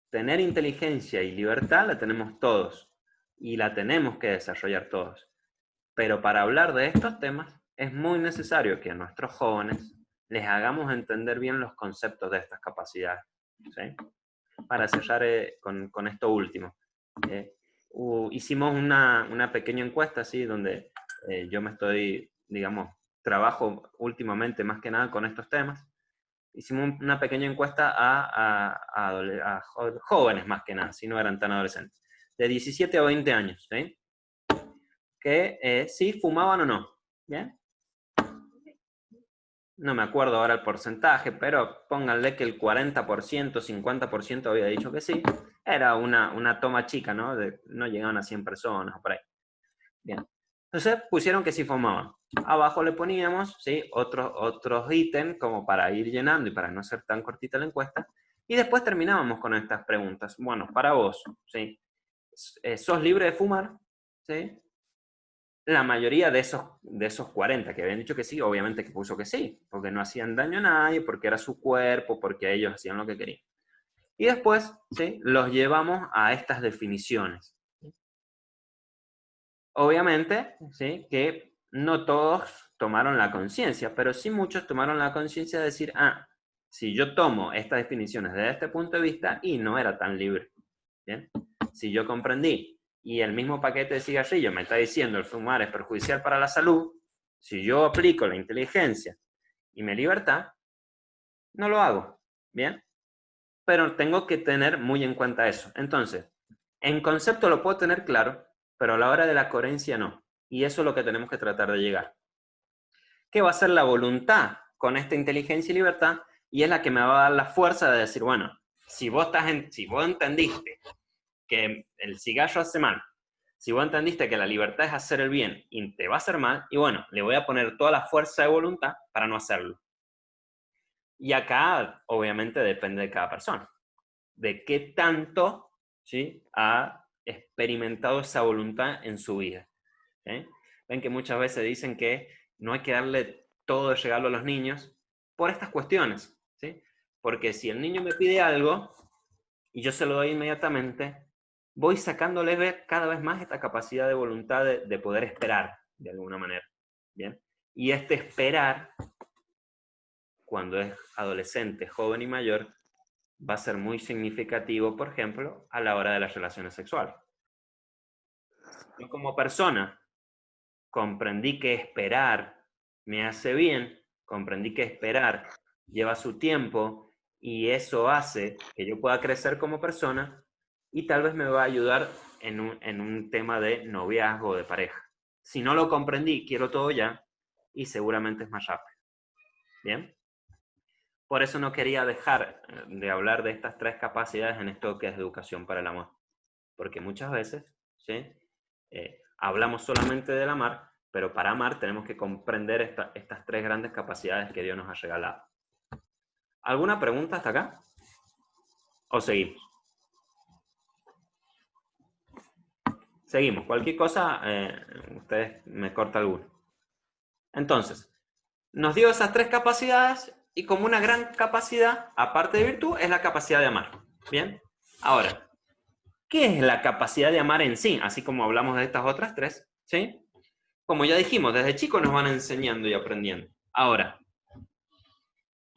tener inteligencia y libertad la tenemos todos y la tenemos que desarrollar todos. Pero para hablar de estos temas es muy necesario que a nuestros jóvenes les hagamos entender bien los conceptos de estas capacidades. ¿Sí? Para cerrar con esto último. Hicimos una pequeña encuesta, ¿sí?, donde yo me estoy, digamos, trabajo últimamente más que nada con estos temas. Hicimos una pequeña encuesta a jóvenes más que nada, si no eran tan adolescentes, de 17 a 20 años, ¿sí?, que si fumaban o no. ¿Bien? no me acuerdo ahora el porcentaje, pero pónganle que el 40%, 50% había dicho que sí. Era una toma chica, ¿no? No llegaban a 100 personas o por ahí. Bien. Entonces pusieron que sí fumaban. Abajo le poníamos, ¿sí? Otros ítems como para ir llenando y para no ser tan cortita la encuesta. Y después terminábamos con estas preguntas. Bueno, para vos, ¿sí? ¿Sos libre de fumar? ¿Sí? La mayoría de esos 40 que habían dicho que sí, obviamente que puso que sí, porque no hacían daño a nadie, porque era su cuerpo, porque ellos hacían lo que querían. Y después, ¿sí? Los llevamos a estas definiciones. Obviamente, ¿sí? Que no todos tomaron la conciencia, pero sí muchos tomaron la conciencia de decir, si yo tomo estas definiciones desde este punto de vista, y no era tan libre. ¿Bien? Si yo comprendí y el mismo paquete de cigarrillos me está diciendo el fumar es perjudicial para la salud, si yo aplico la inteligencia y mi libertad, no lo hago, ¿bien? Pero tengo que tener muy en cuenta eso. Entonces, en concepto lo puedo tener claro, pero a la hora de la coherencia no. Y eso es lo que tenemos que tratar de llegar. ¿Qué va a ser la voluntad con esta inteligencia y libertad? Y es la que me va a dar la fuerza de decir, bueno, si vos entendiste que el cigarro hace mal, si vos entendiste que la libertad es hacer el bien y te va a hacer mal, y bueno, le voy a poner toda la fuerza de voluntad para no hacerlo. Y acá, obviamente, depende de cada persona, de qué tanto, ¿sí? Ha experimentado esa voluntad en su vida. ¿Sí? Ven que muchas veces dicen que no hay que darle todo el regalo a los niños por estas cuestiones, ¿sí? Porque si el niño me pide algo y yo se lo doy inmediatamente, voy sacándole cada vez más esta capacidad de voluntad de poder esperar, de alguna manera. ¿Bien? Y este esperar, cuando es adolescente, joven y mayor, va a ser muy significativo, por ejemplo, a la hora de las relaciones sexuales. Yo como persona comprendí que esperar me hace bien, comprendí que esperar lleva su tiempo y eso hace que yo pueda crecer como persona y tal vez me va a ayudar en un tema de noviazgo o de pareja. Si no lo comprendí, quiero todo ya y seguramente es más rápido. ¿Bien? Por eso no quería dejar de hablar de estas tres capacidades en esto que es educación para el amor. Porque muchas veces, ¿sí? Hablamos solamente del amar, pero para amar tenemos que comprender estas tres grandes capacidades que Dios nos ha regalado. ¿Alguna pregunta hasta acá? ¿O seguimos? Seguimos. Cualquier cosa, ustedes me cortan alguno. Entonces, nos dio esas tres capacidades y como una gran capacidad, aparte de virtud, es la capacidad de amar. ¿Bien? Ahora, ¿qué es la capacidad de amar en sí? Así como hablamos de estas otras tres, ¿sí? Como ya dijimos, desde chicos nos van enseñando y aprendiendo. Ahora,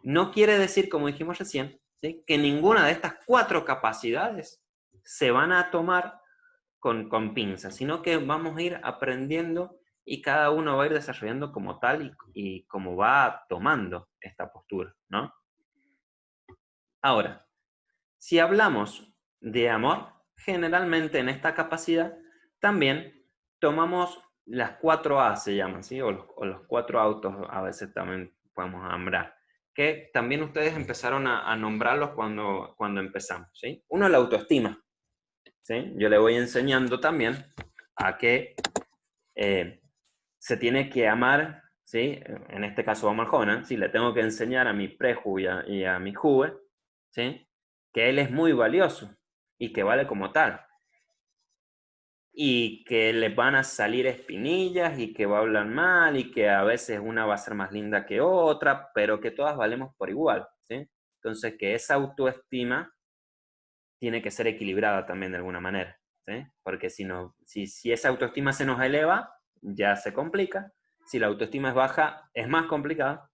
no quiere decir, como dijimos recién, ¿sí? Que ninguna de estas cuatro capacidades se van a tomar con pinzas, sino que vamos a ir aprendiendo y cada uno va a ir desarrollando como tal y como va tomando esta postura, ¿no? Ahora, si hablamos de amor, generalmente en esta capacidad también tomamos las 4A, se llaman, ¿sí? O los 4 autos a veces también podemos nombrar, que también ustedes empezaron a nombrarlos cuando empezamos, ¿sí? Uno es la autoestima, ¿sí? Yo le voy enseñando también a que se tiene que amar, ¿sí? En este caso vamos al joven, ¿sí? Le tengo que enseñar a mi preju y a mi juve, ¿sí? Que él es muy valioso y que vale como tal. Y que le van a salir espinillas y que va a hablar mal y que a veces una va a ser más linda que otra, pero que todas valemos por igual, ¿sí? Entonces que esa autoestima tiene que ser equilibrada también de alguna manera, ¿sí? Porque si esa autoestima se nos eleva, ya se complica. Si la autoestima es baja, es más complicada.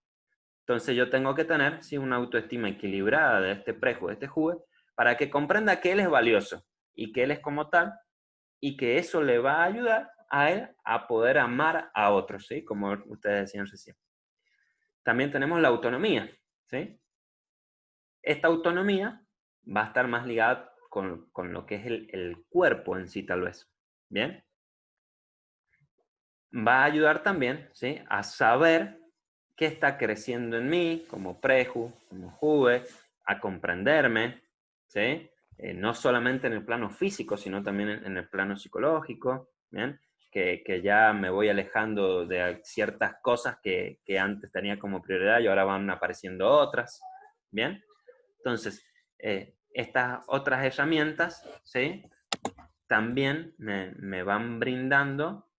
Entonces yo tengo que tener, ¿sí? Una autoestima equilibrada de este preju, de este juve, para que comprenda que él es valioso y que él es como tal y que eso le va a ayudar a él a poder amar a otros, ¿sí? Como ustedes decían recién. También tenemos la autonomía, ¿sí? Esta autonomía va a estar más ligada con lo que es el cuerpo en sí, tal vez. ¿Bien? Va a ayudar también, ¿sí? A saber qué está creciendo en mí como preju, como juve, a comprenderme, ¿sí? No solamente en el plano físico, sino también en el plano psicológico, ¿bien? Que ya me voy alejando de ciertas cosas que antes tenía como prioridad y ahora van apareciendo otras, ¿bien? Entonces, estas otras herramientas, ¿sí? También me van brindando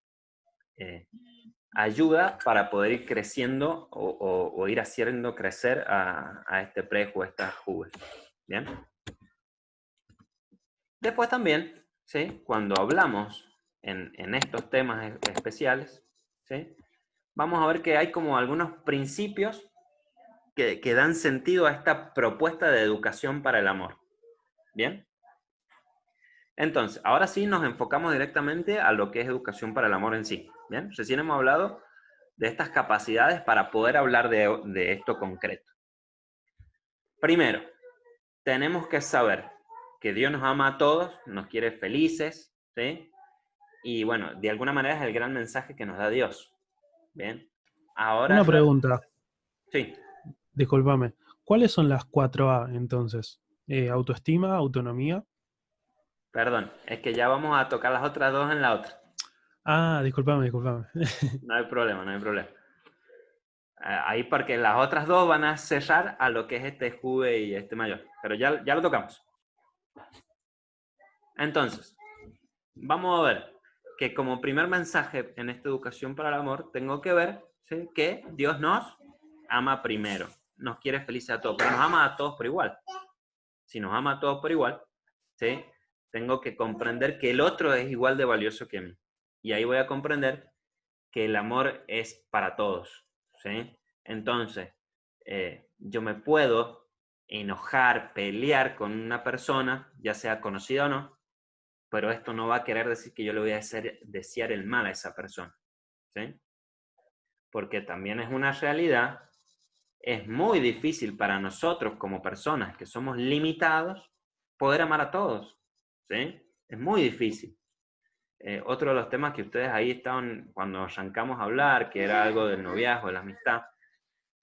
ayuda para poder ir creciendo o ir haciendo crecer a este preju, a esta juve, ¿bien? Después también, ¿sí? Cuando hablamos en estos temas especiales, ¿sí? Vamos a ver que hay como algunos principios que dan sentido a esta propuesta de educación para el amor. ¿Bien? Entonces, ahora sí nos enfocamos directamente a lo que es educación para el amor en sí. ¿Bien? Recién hemos hablado de estas capacidades para poder hablar de esto concreto. Primero, tenemos que saber que Dios nos ama a todos, nos quiere felices, ¿sí? Y bueno, de alguna manera es el gran mensaje que nos da Dios. ¿Bien? Ahora...
Una pregunta,
Sí.
discúlpame. ¿Cuáles son las 4A entonces? Autoestima, autonomía.
Perdón, es que ya vamos a tocar las otras dos en la otra.
Ah, discúlpame.
No hay problema, no hay problema. Ahí porque las otras dos van a cerrar a lo que es este juve y este mayor. Pero ya lo tocamos. Entonces, vamos a ver que como primer mensaje en esta educación para el amor, tengo que ver, ¿sí?, que Dios nos ama primero. Nos quiere felices a todos, pero nos ama a todos por igual. Si nos ama a todos por igual, ¿sí?, tengo que comprender que el otro es igual de valioso que mí. Y ahí voy a comprender que el amor es para todos, ¿sí? Entonces, yo me puedo enojar, pelear con una persona, ya sea conocida o no, pero esto no va a querer decir que yo le voy a desear el mal a esa persona, ¿sí? Porque también es una realidad, es muy difícil para nosotros como personas que somos limitados poder amar a todos, ¿sí? Es muy difícil. Otro de los temas que ustedes ahí estaban, cuando arrancamos a hablar, que era algo del noviazgo, de la amistad,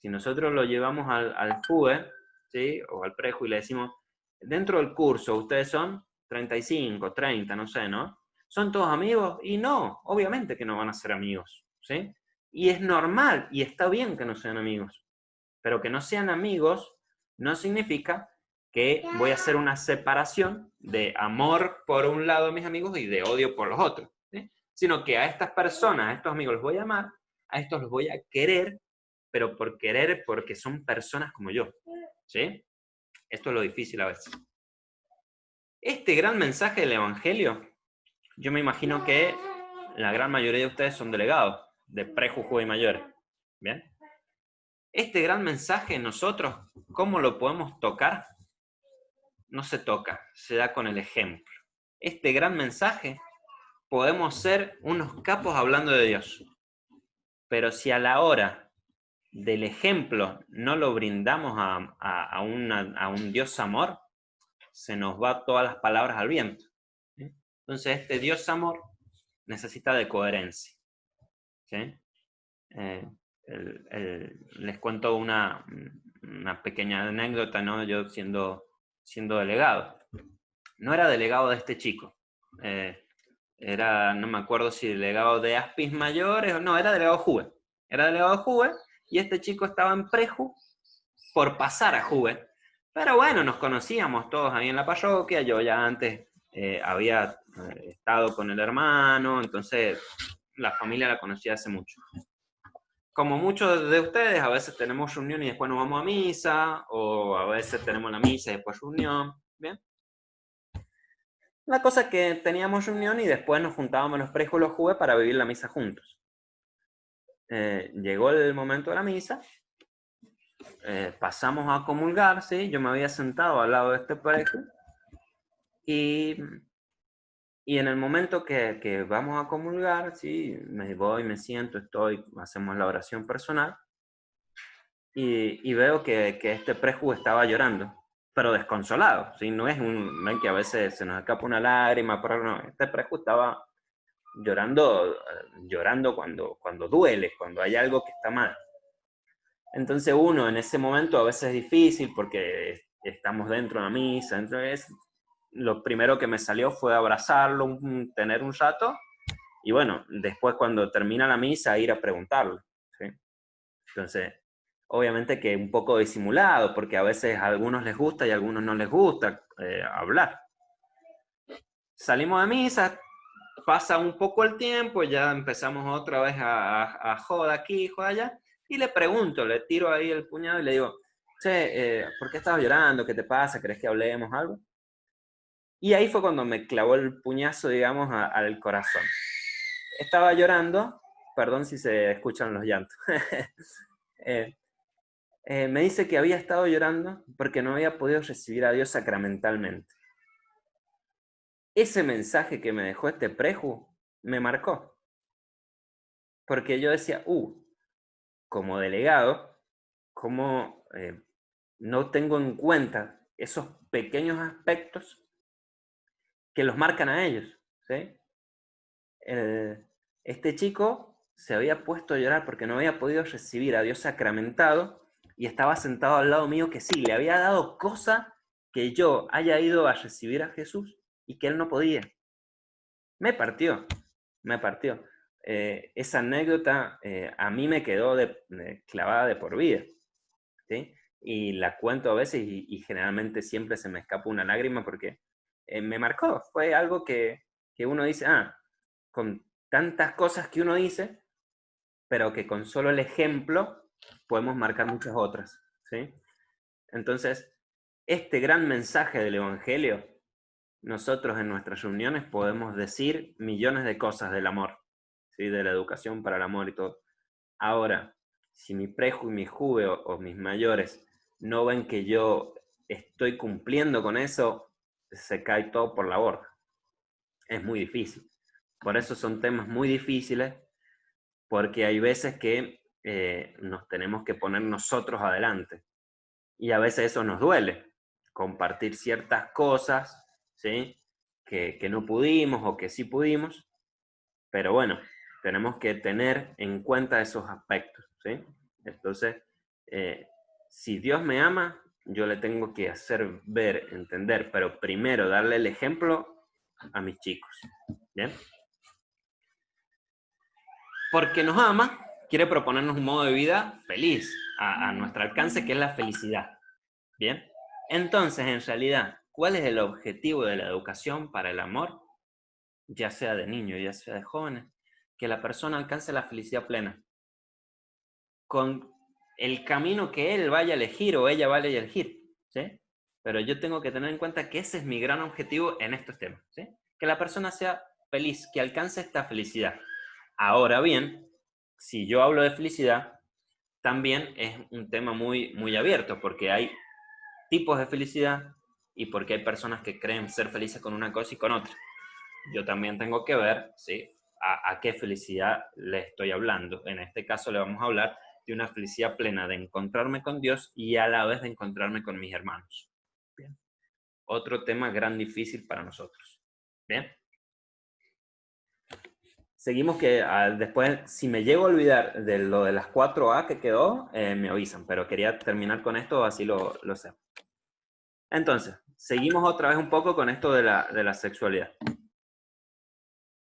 si nosotros lo llevamos al FUE, ¿sí?, o al preju y le decimos, dentro del curso ustedes son 35, 30, no sé, ¿no? ¿Son todos amigos? Y no, obviamente que no van a ser amigos, ¿sí? Y es normal y está bien que no sean amigos, pero que no sean amigos no significa que voy a hacer una separación de amor por un lado de mis amigos y de odio por los otros, ¿sí? Sino que a estas personas, a estos amigos los voy a amar, a estos los voy a querer, pero por querer porque son personas como yo, ¿sí? Esto es lo difícil a veces. Este gran mensaje del Evangelio, yo me imagino que la gran mayoría de ustedes son delegados de preju y mayores, ¿bien? Este gran mensaje nosotros, ¿cómo lo podemos tocar? No se toca, se da con el ejemplo. Este gran mensaje podemos ser unos capos hablando de Dios, pero si a la hora del ejemplo no lo brindamos a un Dios amor, se nos va todas las palabras al viento, ¿sí? Entonces este Dios amor necesita de coherencia, ¿sí? Les cuento una pequeña anécdota, ¿no? Yo siendo delegado. No era delegado de este chico. Era, no me acuerdo si delegado de Aspis Mayores o no, era delegado Juve. Era delegado Juve y este chico estaba en preju por pasar a Juve. Pero bueno, nos conocíamos todos ahí en la parroquia. Yo ya antes había estado con el hermano, entonces la familia la conocía hace mucho. Como muchos de ustedes, a veces tenemos reunión y después nos vamos a misa, o a veces tenemos la misa y después reunión, ¿bien? La cosa es que teníamos reunión y después nos juntábamos los prejos y los juves para vivir la misa juntos. Llegó el momento de la misa, pasamos a comulgar, ¿sí? Yo me había sentado al lado de este prejo y en el momento que vamos a comulgar, ¿sí?, me voy, me siento, hacemos la oración personal y veo que este preju estaba llorando, pero desconsolado, ¿sí? No es ven que a veces se nos escapa una lágrima, pero no, este preju estaba llorando cuando duele, cuando hay algo que está mal. Entonces uno en ese momento a veces es difícil porque estamos dentro de la misa, lo primero que me salió fue abrazarlo, tener un rato, y bueno, después cuando termina la misa ir a preguntarle, ¿sí? Entonces, obviamente que un poco disimulado, porque a veces a algunos les gusta y a algunos no les gusta hablar. Salimos de misa, pasa un poco el tiempo, ya empezamos otra vez a joda aquí, joda allá, y le pregunto, le tiro ahí el puñado y le digo, che, ¿por qué estabas llorando? ¿Qué te pasa? ¿Querés que hablemos algo? Y ahí fue cuando me clavó el puñazo, digamos, al corazón. Estaba llorando, perdón si se escuchan los llantos. Me dice que había estado llorando porque no había podido recibir a Dios sacramentalmente. Ese mensaje que me dejó este preju me marcó. Porque yo decía, como delegado, ¿cómo no tengo en cuenta esos pequeños aspectos que los marcan a ellos? ¿Sí? Este chico se había puesto a llorar porque no había podido recibir a Dios sacramentado y estaba sentado al lado mío que sí, le había dado cosa que yo haya ido a recibir a Jesús y que él no podía. Me partió. Esa anécdota a mí me quedó clavada de por vida, ¿sí? Y la cuento a veces y generalmente siempre se me escapa una lágrima porque me marcó. Fue algo que uno dice, con tantas cosas que uno dice, pero que con solo el ejemplo podemos marcar muchas otras, ¿sí? Entonces, este gran mensaje del Evangelio, nosotros en nuestras reuniones podemos decir millones de cosas del amor, ¿sí? De la educación para el amor y todo. Ahora, si mi preju y mi juve o mis mayores no ven que yo estoy cumpliendo con eso, se cae todo por la borda. Es muy difícil. Por eso son temas muy difíciles, porque hay veces que nos tenemos que poner nosotros adelante. Y a veces eso nos duele, compartir ciertas cosas, ¿sí? Que no pudimos o que sí pudimos, pero bueno, tenemos que tener en cuenta esos aspectos, ¿sí? Entonces, si Dios me ama, yo le tengo que hacer ver, entender, pero primero darle el ejemplo a mis chicos, ¿bien? Porque nos ama, quiere proponernos un modo de vida feliz, a nuestro alcance, que es la felicidad. ¿Bien? Entonces, en realidad, ¿cuál es el objetivo de la educación para el amor? Ya sea de niños, ya sea de jóvenes, que la persona alcance la felicidad plena. Con el camino que él vaya a elegir o ella vaya a elegir, ¿sí? Pero yo tengo que tener en cuenta que ese es mi gran objetivo en estos temas, ¿sí? Que la persona sea feliz, que alcance esta felicidad. Ahora bien, si yo hablo de felicidad, también es un tema muy, muy abierto, porque hay tipos de felicidad y porque hay personas que creen ser felices con una cosa y con otra. Yo también tengo que ver, ¿sí? a qué felicidad le estoy hablando. En este caso le vamos a hablar de una felicidad plena de encontrarme con Dios y a la vez de encontrarme con mis hermanos. Bien. Otro tema gran difícil para nosotros. Bien. Seguimos que después, si me llego a olvidar de lo de las 4A que quedó, me avisan, pero quería terminar con esto, así lo sé. Entonces, seguimos otra vez un poco con esto de la sexualidad.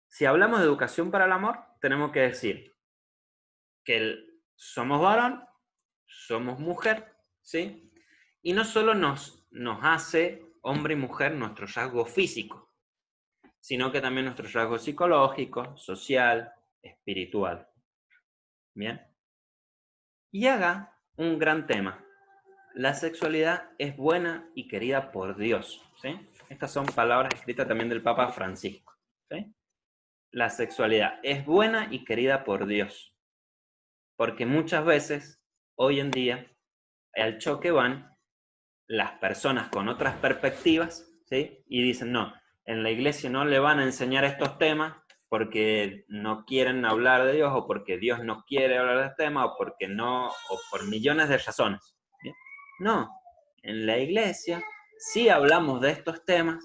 Si hablamos de educación para el amor, tenemos que decir que somos varón, somos mujer, ¿sí? Y no solo nos hace hombre y mujer nuestro rasgo físico, sino que también nuestro rasgo psicológico, social, espiritual. ¿Bien? Y haga un gran tema. La sexualidad es buena y querida por Dios, ¿sí? Estas son palabras escritas también del Papa Francisco, ¿sí? La sexualidad es buena y querida por Dios, porque muchas veces, hoy en día, al choque van las personas con otras perspectivas, ¿sí? Y dicen, no, en la iglesia no le van a enseñar estos temas porque no quieren hablar de Dios, o porque Dios no quiere hablar de este tema, o porque no, o por millones de razones. ¿Bien? No, en la iglesia sí hablamos de estos temas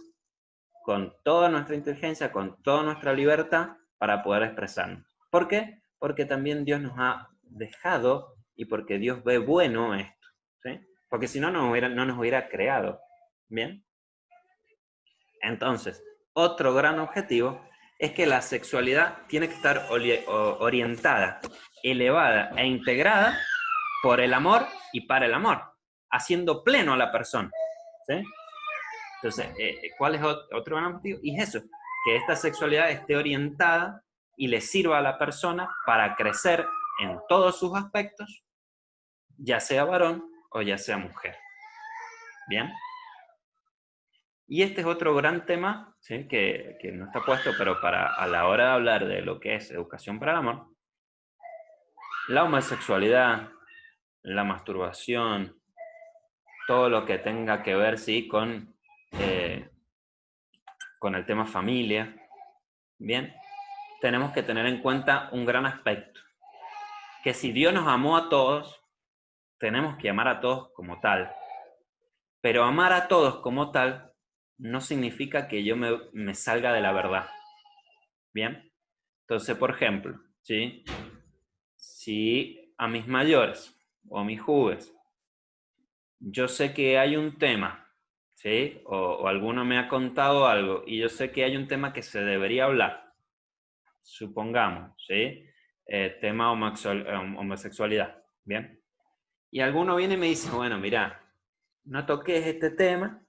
con toda nuestra inteligencia, con toda nuestra libertad para poder expresarnos. ¿Por qué? Porque también Dios nos ha dejado y porque Dios ve bueno esto, ¿sí? Porque si no, no nos hubiera creado, ¿bien? Entonces, otro gran objetivo es que la sexualidad tiene que estar orientada, elevada e integrada por el amor y para el amor, haciendo pleno a la persona, ¿sí? Entonces, ¿cuál es otro gran objetivo? Y es eso, que esta sexualidad esté orientada y le sirva a la persona para crecer en todos sus aspectos, ya sea varón o ya sea mujer. ¿Bien? Y este es otro gran tema, ¿sí? que no está puesto, pero a la hora de hablar de lo que es educación para el amor, la homosexualidad, la masturbación, todo lo que tenga que ver, ¿sí? con el tema familia, ¿bien? Tenemos que tener en cuenta un gran aspecto, que si Dios nos amó a todos, tenemos que amar a todos como tal, pero amar a todos como tal no significa que yo me salga de la verdad, ¿bien? Entonces, por ejemplo, ¿sí? Si a mis mayores o a mis jóvenes, yo sé que hay un tema, ¿sí? O alguno me ha contado algo y yo sé que hay un tema que se debería hablar, supongamos, ¿sí? Tema homosexualidad, ¿bien? Y alguno viene y me dice, bueno, mira, no toques este tema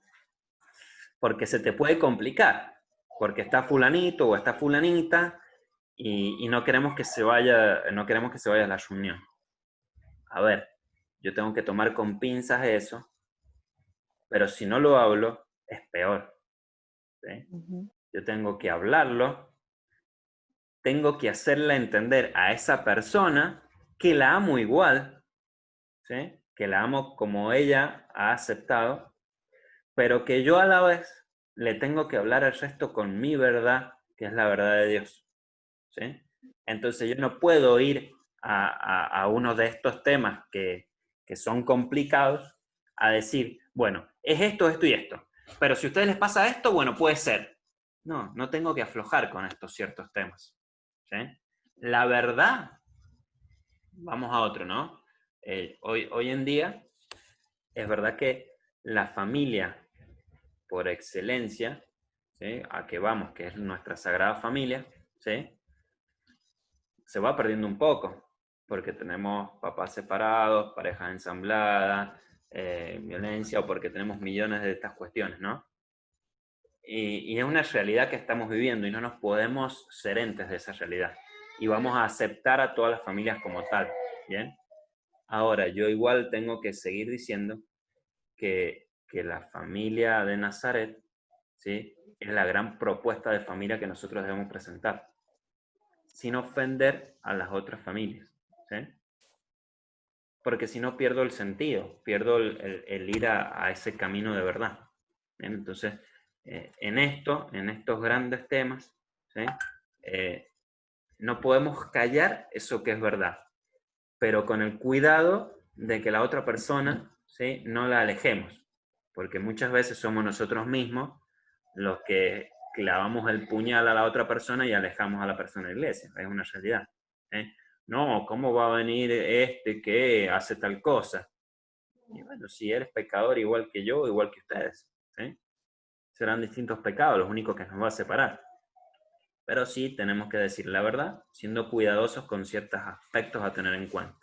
porque se te puede complicar, porque está fulanito o está fulanita y no queremos que se vaya a la reunión. A ver, yo tengo que tomar con pinzas eso, pero si no lo hablo, es peor, ¿sí? Yo tengo que hablarlo, tengo que hacerle entender a esa persona que la amo igual, ¿sí? Que la amo como ella ha aceptado, pero que yo a la vez le tengo que hablar al resto con mi verdad, que es la verdad de Dios, ¿sí? Entonces yo no puedo ir a uno de estos temas que son complicados a decir, bueno, es esto, esto y esto, pero si a ustedes les pasa esto, bueno, puede ser. No tengo que aflojar con estos ciertos temas, ¿sí? La verdad, vamos a otro, ¿no? Hoy en día, es verdad que la familia por excelencia, ¿sí? A que vamos, que es nuestra sagrada familia, ¿sí? Se va perdiendo un poco, porque tenemos papás separados, parejas ensambladas, violencia, o porque tenemos millones de estas cuestiones, ¿no? Y es una realidad que estamos viviendo y no nos podemos ser entes de esa realidad. Y vamos a aceptar a todas las familias como tal, ¿bien? Ahora, yo igual tengo que seguir diciendo que la familia de Nazaret, ¿sí? Es la gran propuesta de familia que nosotros debemos presentar, sin ofender a las otras familias, ¿sí? Porque si no pierdo el sentido, pierdo el ir a ese camino de verdad. ¿Bien? Entonces, en estos grandes temas, ¿sí? No podemos callar eso que es verdad, pero con el cuidado de que la otra persona, ¿sí? No la alejemos, porque muchas veces somos nosotros mismos los que clavamos el puñal a la otra persona y alejamos a la persona de la iglesia. Es una realidad. No, ¿cómo va a venir este que hace tal cosa? Y bueno, si eres pecador igual que yo, igual que ustedes, ¿sí? Serán distintos pecados, los únicos que nos va a separar. Pero sí tenemos que decir la verdad, siendo cuidadosos con ciertos aspectos a tener en cuenta.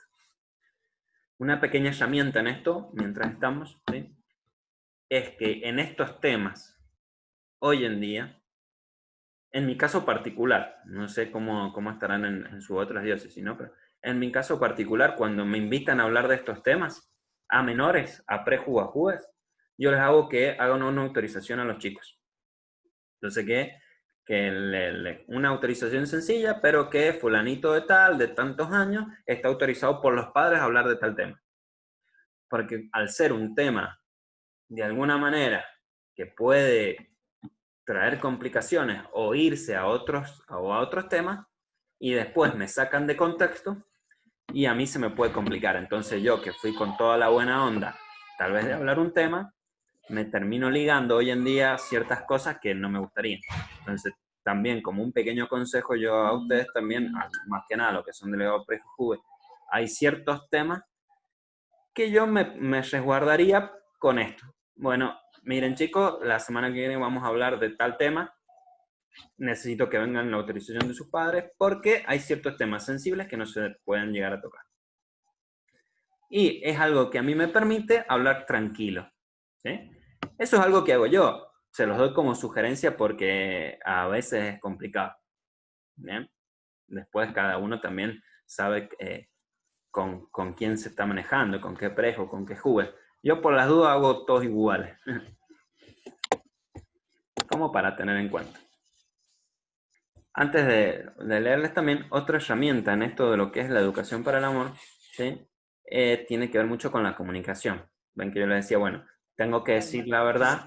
Una pequeña herramienta en esto, mientras estamos, ¿sí? Es que en estos temas, hoy en día, en mi caso particular, no sé cómo estarán en sus otras diócesis, ¿no? Pero en mi caso particular, cuando me invitan a hablar de estos temas, a menores, a prejugajúes, yo les hago que hagan una autorización a los chicos. Entonces, una autorización sencilla, pero que fulanito de tal, de tantos años, está autorizado por los padres a hablar de tal tema. Porque al ser un tema, de alguna manera, que puede traer complicaciones o irse a otros temas, y después me sacan de contexto, y a mí se me puede complicar. Entonces yo, que fui con toda la buena onda, tal vez de hablar un tema, me termino ligando hoy en día ciertas cosas que no me gustarían. Entonces, también como un pequeño consejo yo a ustedes también, más que nada, lo que son delegados prejuve, hay ciertos temas que yo me resguardaría con esto. Bueno, miren chicos, la semana que viene vamos a hablar de tal tema. Necesito que vengan la autorización de sus padres porque hay ciertos temas sensibles que no se pueden llegar a tocar. Y es algo que a mí me permite hablar tranquilo, ¿sí? Eso es algo que hago yo. Se los doy como sugerencia porque a veces es complicado. ¿Bien? Después cada uno también sabe con quién se está manejando, con qué prejo, con qué jugues. Yo por las dudas hago todos iguales. Como para tener en cuenta. Antes de leerles también otra herramienta en esto de lo que es la educación para el amor, ¿sí? Tiene que ver mucho con la comunicación. Ven que yo les decía, bueno, tengo que decir la verdad,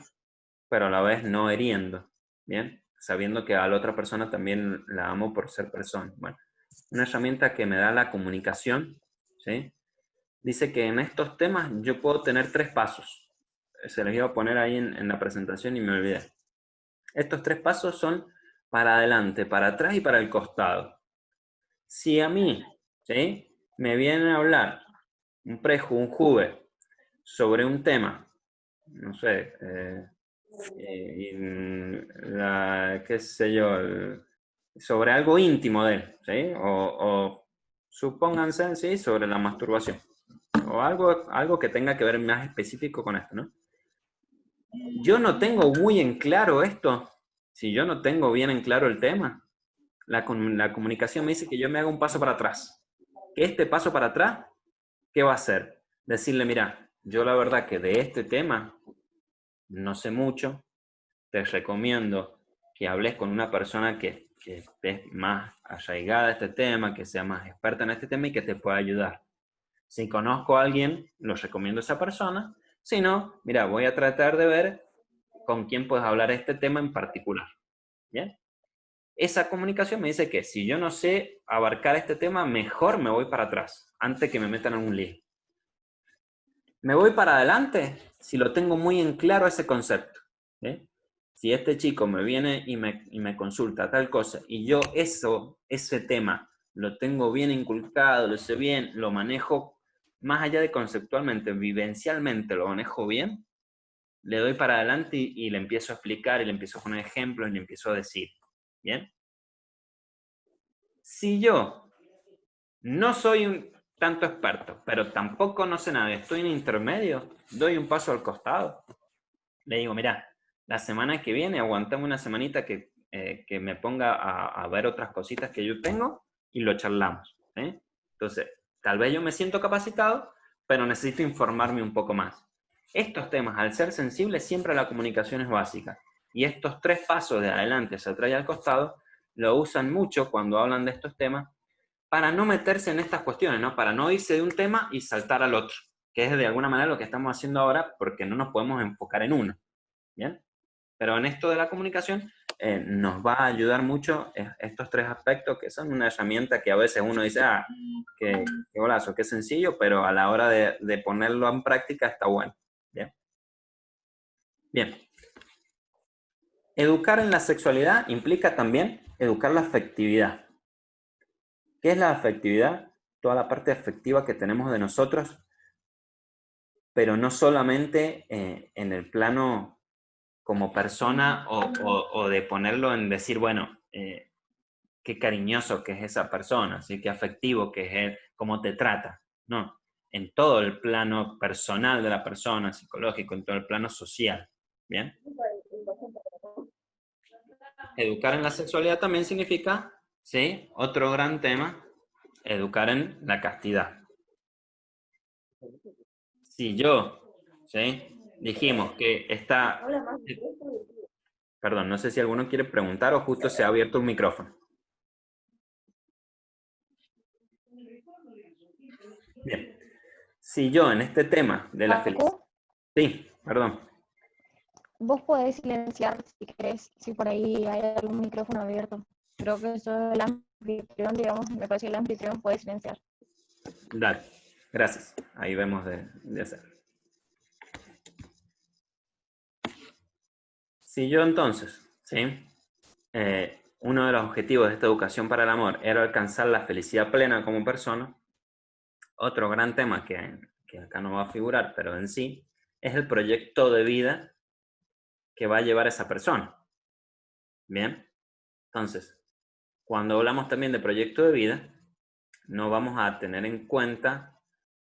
pero a la vez no heriendo, ¿bien? Sabiendo que a la otra persona también la amo por ser persona. Bueno, una herramienta que me da la comunicación, ¿sí? Dice que en estos temas yo puedo tener 3 pasos. Se los iba a poner ahí en la presentación y me olvidé. Estos 3 pasos son para adelante, para atrás y para el costado. Si a mí, ¿sí?, me vienen a hablar un prejo, un juve, sobre un tema, no sé, qué sé yo, sobre algo íntimo de él, ¿sí? O supónganse, ¿sí?, sobre la masturbación. O algo que tenga que ver más específico con esto, ¿no? Yo no tengo muy en claro esto. Si yo no tengo bien en claro el tema, la comunicación me dice que yo me haga un paso para atrás. Que este paso para atrás, ¿qué va a hacer? Decirle, mira, yo la verdad que de este tema no sé mucho, te recomiendo que hables con una persona que esté más arraigada a este tema, que sea más experta en este tema y que te pueda ayudar. Si conozco a alguien, lo recomiendo a esa persona. Si no, mira, voy a tratar de ver con quién puedes hablar este tema en particular. ¿Bien? Esa comunicación me dice que si yo no sé abarcar este tema, mejor me voy para atrás, antes que me metan en un lío. Me voy para adelante si lo tengo muy en claro ese concepto. ¿Eh? Si este chico me viene y me consulta tal cosa, y yo ese tema, lo tengo bien inculcado, lo sé bien, lo manejo más allá de conceptualmente, vivencialmente lo manejo bien, le doy para adelante y le empiezo a explicar, y le empiezo a poner ejemplos, y le empiezo a decir. ¿Bien? Si yo no soy un tanto experto, pero tampoco no sé nada, estoy en intermedio, doy un paso al costado. Le digo, mira, la semana que viene aguantame una semanita que me ponga a ver otras cositas que yo tengo y lo charlamos. ¿Eh? Entonces, tal vez yo me siento capacitado, pero necesito informarme un poco más. Estos temas, al ser sensibles, siempre la comunicación es básica. Y estos 3 pasos de adelante, hacia atrás y al costado, lo usan mucho cuando hablan de estos temas para no meterse en estas cuestiones, ¿no? Para no irse de un tema y saltar al otro, que es de alguna manera lo que estamos haciendo ahora porque no nos podemos enfocar en uno. ¿Bien? Pero en esto de la comunicación nos va a ayudar mucho estos 3 aspectos, que son una herramienta que a veces uno dice, qué golazo, qué sencillo, pero a la hora de ponerlo en práctica está bueno. ¿Bien? Bien. Educar en la sexualidad implica también educar la afectividad. ¿Qué es la afectividad? Toda la parte afectiva que tenemos de nosotros, pero no solamente en el plano como persona o de ponerlo en decir, bueno, qué cariñoso que es esa persona, ¿sí? Qué afectivo que es él, cómo te trata. No, en todo el plano personal de la persona, psicológico, en todo el plano social. ¿Bien? Educar en la sexualidad también significa, ¿sí?, otro gran tema, educar en la castidad. Si yo, ¿sí?, dijimos que está... Perdón, no sé si alguno quiere preguntar o justo se ha abierto un micrófono. Bien. Si yo en este tema de la felicidad... Sí, perdón.
Vos podés silenciar si querés, si por ahí hay algún micrófono abierto. Creo que eso el anfitrión, digamos, me parece que el anfitrión puede silenciar.
Dale, gracias. Ahí vemos de hacer. Si yo entonces, ¿sí?, uno de los objetivos de esta educación para el amor era alcanzar la felicidad plena como persona, otro gran tema que que acá no va a figurar, pero en sí, es el proyecto de vida que va a llevar esa persona. Bien, entonces, cuando hablamos también de proyecto de vida, no vamos a tener en cuenta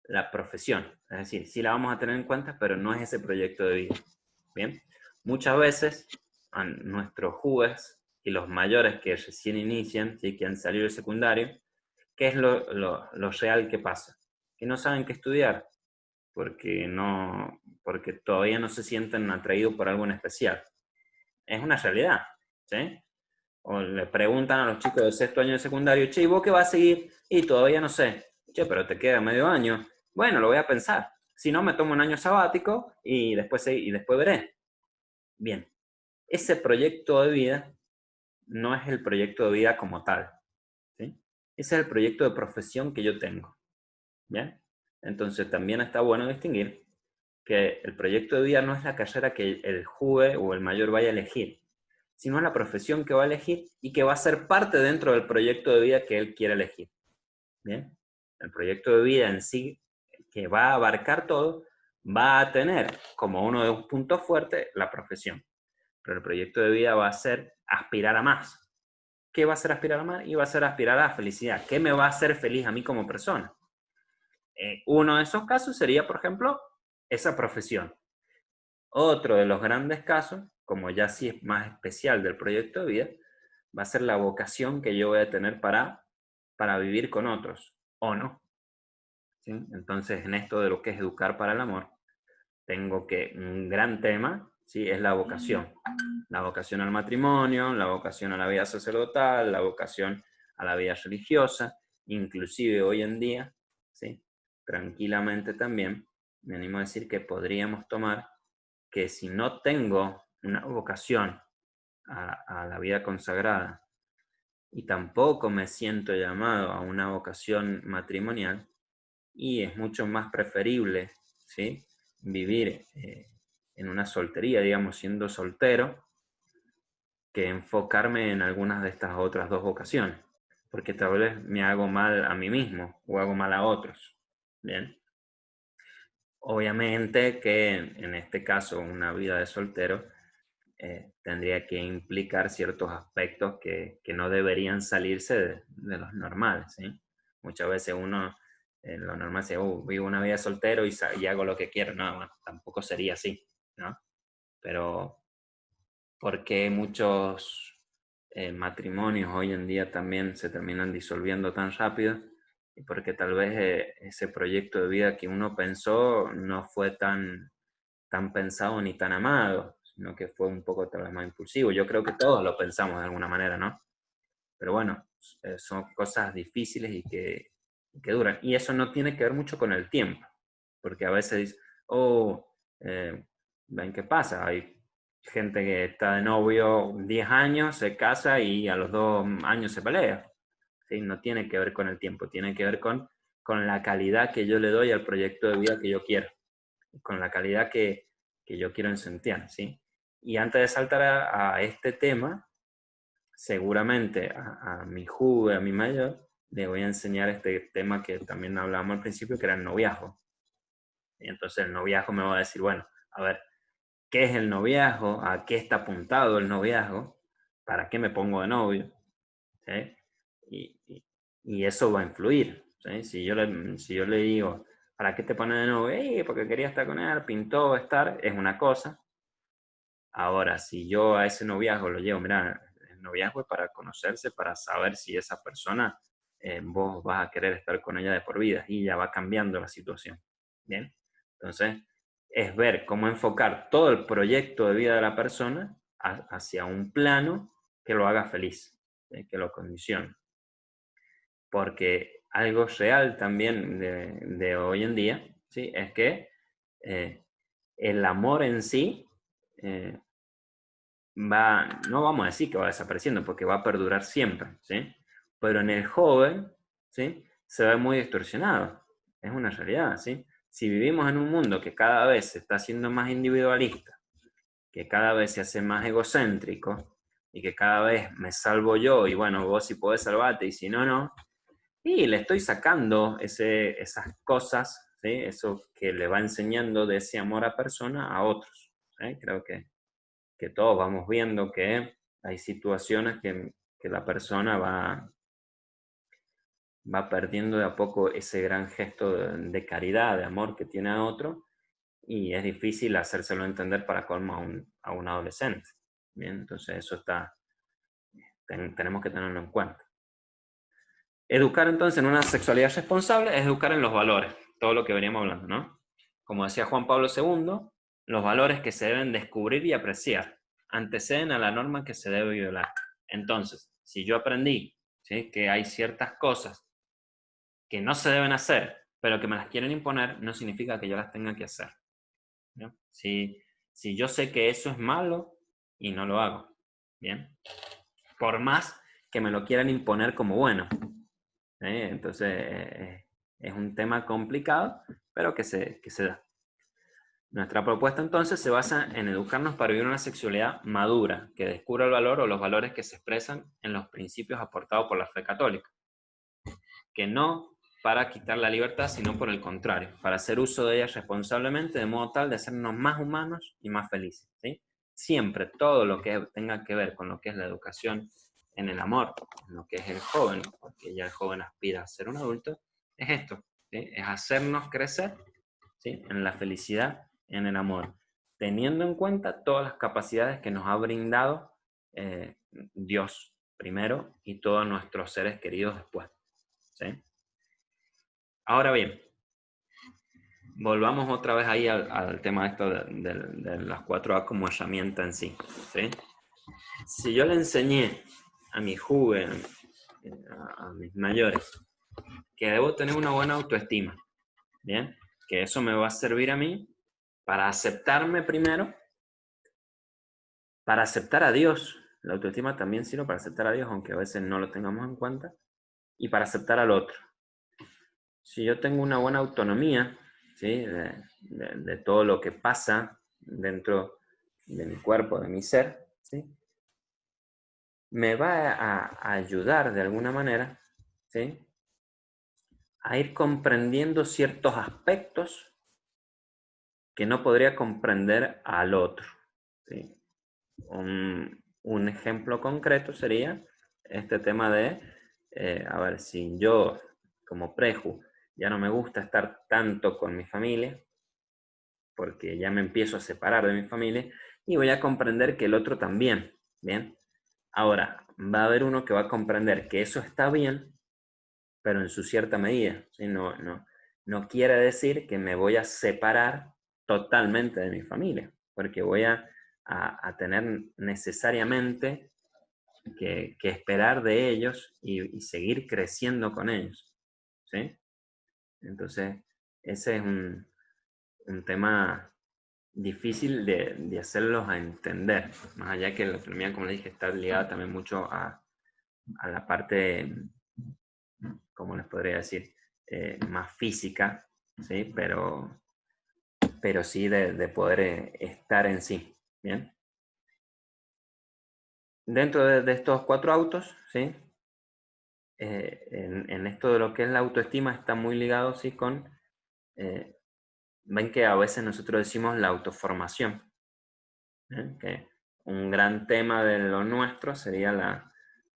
la profesión. Es decir, sí la vamos a tener en cuenta, pero no es ese proyecto de vida. Bien, muchas veces a nuestros jóvenes y los mayores que recién inician, ¿sí? Que han salido del secundario, ¿qué es lo real que pasa? Que no saben qué estudiar, porque todavía no se sienten atraídos por algo en especial. Es una realidad, ¿sí? O le preguntan a los chicos de sexto año de secundario, che, ¿y vos qué vas a seguir? Y todavía no sé. Che, pero te queda medio año. Bueno, lo voy a pensar. Si no, me tomo un año sabático y después veré. Bien, ese proyecto de vida no es el proyecto de vida como tal, ¿sí? Ese es el proyecto de profesión que yo tengo. ¿Bien? Entonces también está bueno distinguir que el proyecto de vida no es la carrera que el joven o el mayor vaya a elegir, sino la profesión que va a elegir y que va a ser parte dentro del proyecto de vida que él quiere elegir. ¿Bien? El proyecto de vida en sí, que va a abarcar todo, va a tener como uno de los puntos fuertes la profesión. Pero el proyecto de vida va a ser aspirar a más. ¿Qué va a ser aspirar a más? Y va a ser aspirar a la felicidad. ¿Qué me va a hacer feliz a mí como persona? Uno de esos casos sería, por ejemplo, esa profesión. Otro de los grandes casos, como ya sí es más especial del proyecto de vida, va a ser la vocación que yo voy a tener para vivir con otros, o no. ¿Sí? Entonces, en esto de lo que es educar para el amor, tengo que un gran tema, ¿sí? Es la vocación. La vocación al matrimonio, la vocación a la vida sacerdotal, la vocación a la vida religiosa, inclusive hoy en día, ¿sí? Tranquilamente también, me animo a decir que podríamos tomar que si no tengo una vocación a la vida consagrada y tampoco me siento llamado a una vocación matrimonial, y es mucho más preferible, ¿sí? Vivir en una soltería, digamos, siendo soltero, que enfocarme en algunas de estas otras dos vocaciones, porque tal vez me hago mal a mí mismo o hago mal a otros. Bien. Obviamente que en este caso una vida de soltero tendría que implicar ciertos aspectos que no deberían salirse de los normales, ¿sí? Muchas veces uno en lo normal dice, vivo una vida de soltero y hago lo que quiero. No, bueno, tampoco sería así, ¿no? Pero porque muchos matrimonios hoy en día también se terminan disolviendo tan rápido, y porque tal vez ese proyecto de vida que uno pensó no fue tan pensado ni tan amado, sino que fue un poco tal vez más impulsivo. Yo creo que todos lo pensamos de alguna manera, ¿no? Pero bueno, son cosas difíciles y que duran. Y eso no tiene que ver mucho con el tiempo, porque a veces dices, ¿ven qué pasa? Hay gente que está de novio 10 años, se casa y a los 2 años se pelea. ¿Sí? No tiene que ver con el tiempo, tiene que ver con la calidad que yo le doy al proyecto de vida que yo quiero, con la calidad que yo quiero enseñar, ¿sí? Y antes de saltar a este tema, seguramente a mi joven, a mi mayor, le voy a enseñar este tema que también hablábamos al principio, que era el noviazgo. Y entonces el noviazgo me va a decir, bueno, a ver, ¿qué es el noviazgo? ¿A qué está apuntado el noviazgo? ¿Para qué me pongo de novio? ¿Sí? Y eso va a influir, ¿sí? Si yo le digo, ¿para qué te pones de novio? Porque quería estar con él, pintó estar, es una cosa. Ahora, si yo a ese noviazgo lo llevo, mira, el noviazgo es para conocerse, para saber si esa persona, vos vas a querer estar con ella de por vida, y ya va cambiando la situación. ¿Bien? Entonces, es ver cómo enfocar todo el proyecto de vida de la persona hacia un plano que lo haga feliz, que lo condicione. Porque algo real también de hoy en día, ¿sí? Es que el amor en sí no vamos a decir que va desapareciendo, porque va a perdurar siempre, ¿sí? Pero en el joven, ¿sí? Se ve muy distorsionado. Es una realidad, ¿sí? Si vivimos en un mundo que cada vez se está haciendo más individualista, que cada vez se hace más egocéntrico, y que cada vez me salvo yo, y bueno, vos si podés salvarte, y si no, no, y le estoy sacando esas cosas ¿sí? Eso que le va enseñando de ese amor a persona a otros. ¿Sí? Creo que todos vamos viendo que hay situaciones que la persona va perdiendo de a poco ese gran gesto de caridad, de amor que tiene a otro, y es difícil hacérselo entender para colmo a un adolescente. Bien, entonces eso tenemos que tenerlo en cuenta. Educar entonces en una sexualidad responsable es educar en los valores, todo lo que veníamos hablando, ¿no? Como decía Juan Pablo II, los valores que se deben descubrir y apreciar anteceden a la norma que se debe violar. Entonces, si yo aprendí, ¿sí?, que hay ciertas cosas que no se deben hacer, pero que me las quieren imponer, no significa que yo las tenga que hacer, ¿no? Si yo sé que eso es malo y no lo hago, ¿bien? Por más que me lo quieran imponer como bueno. Entonces, es un tema complicado, pero que se da. Nuestra propuesta entonces se basa en educarnos para vivir una sexualidad madura, que descubra el valor o los valores que se expresan en los principios aportados por la fe católica. Que no para quitar la libertad, sino por el contrario, para hacer uso de ella responsablemente, de modo tal de hacernos más humanos y más felices, ¿sí? Siempre todo lo que tenga que ver con lo que es la educación en el amor, en lo que es el joven, porque ya el joven aspira a ser un adulto, es esto, ¿sí? Es hacernos crecer, ¿sí?, en la felicidad, en el amor, teniendo en cuenta todas las capacidades que nos ha brindado Dios primero y todos nuestros seres queridos después, ¿sí? Ahora bien, volvamos otra vez ahí al tema esto de las 4A como herramienta en sí, ¿sí? Si yo le enseñé a mi joven, a mis mayores, que debo tener una buena autoestima, ¿bien? Que eso me va a servir a mí para aceptarme primero, para aceptar a Dios. La autoestima también sirve para aceptar a Dios, aunque a veces no lo tengamos en cuenta, y para aceptar al otro. Si yo tengo una buena autonomía, ¿sí?, de todo lo que pasa dentro de mi cuerpo, de mi ser, ¿sí?, me va a ayudar de alguna manera, ¿sí?, a ir comprendiendo ciertos aspectos que no podría comprender al otro, ¿sí? Un ejemplo concreto sería este tema de, a ver, si yo como preju ya no me gusta estar tanto con mi familia, porque ya me empiezo a separar de mi familia, y voy a comprender que el otro también, ¿bien? Ahora, va a haber uno que va a comprender que eso está bien, pero en su cierta medida, ¿sí? No quiere decir que me voy a separar totalmente de mi familia, porque voy a tener necesariamente que esperar de ellos y seguir creciendo con ellos, ¿sí? Entonces, ese es un tema difícil de hacerlos a entender, más allá que la autonomía, como le dije, está ligada también mucho a la parte, ¿cómo les podría decir?, más física, ¿sí? Pero sí de poder estar en sí, ¿bien? Dentro de estos 4 autos, ¿sí?, en esto de lo que es la autoestima está muy ligado, sí, con, ven que a veces nosotros decimos la autoformación, ¿eh? Que un gran tema de lo nuestro sería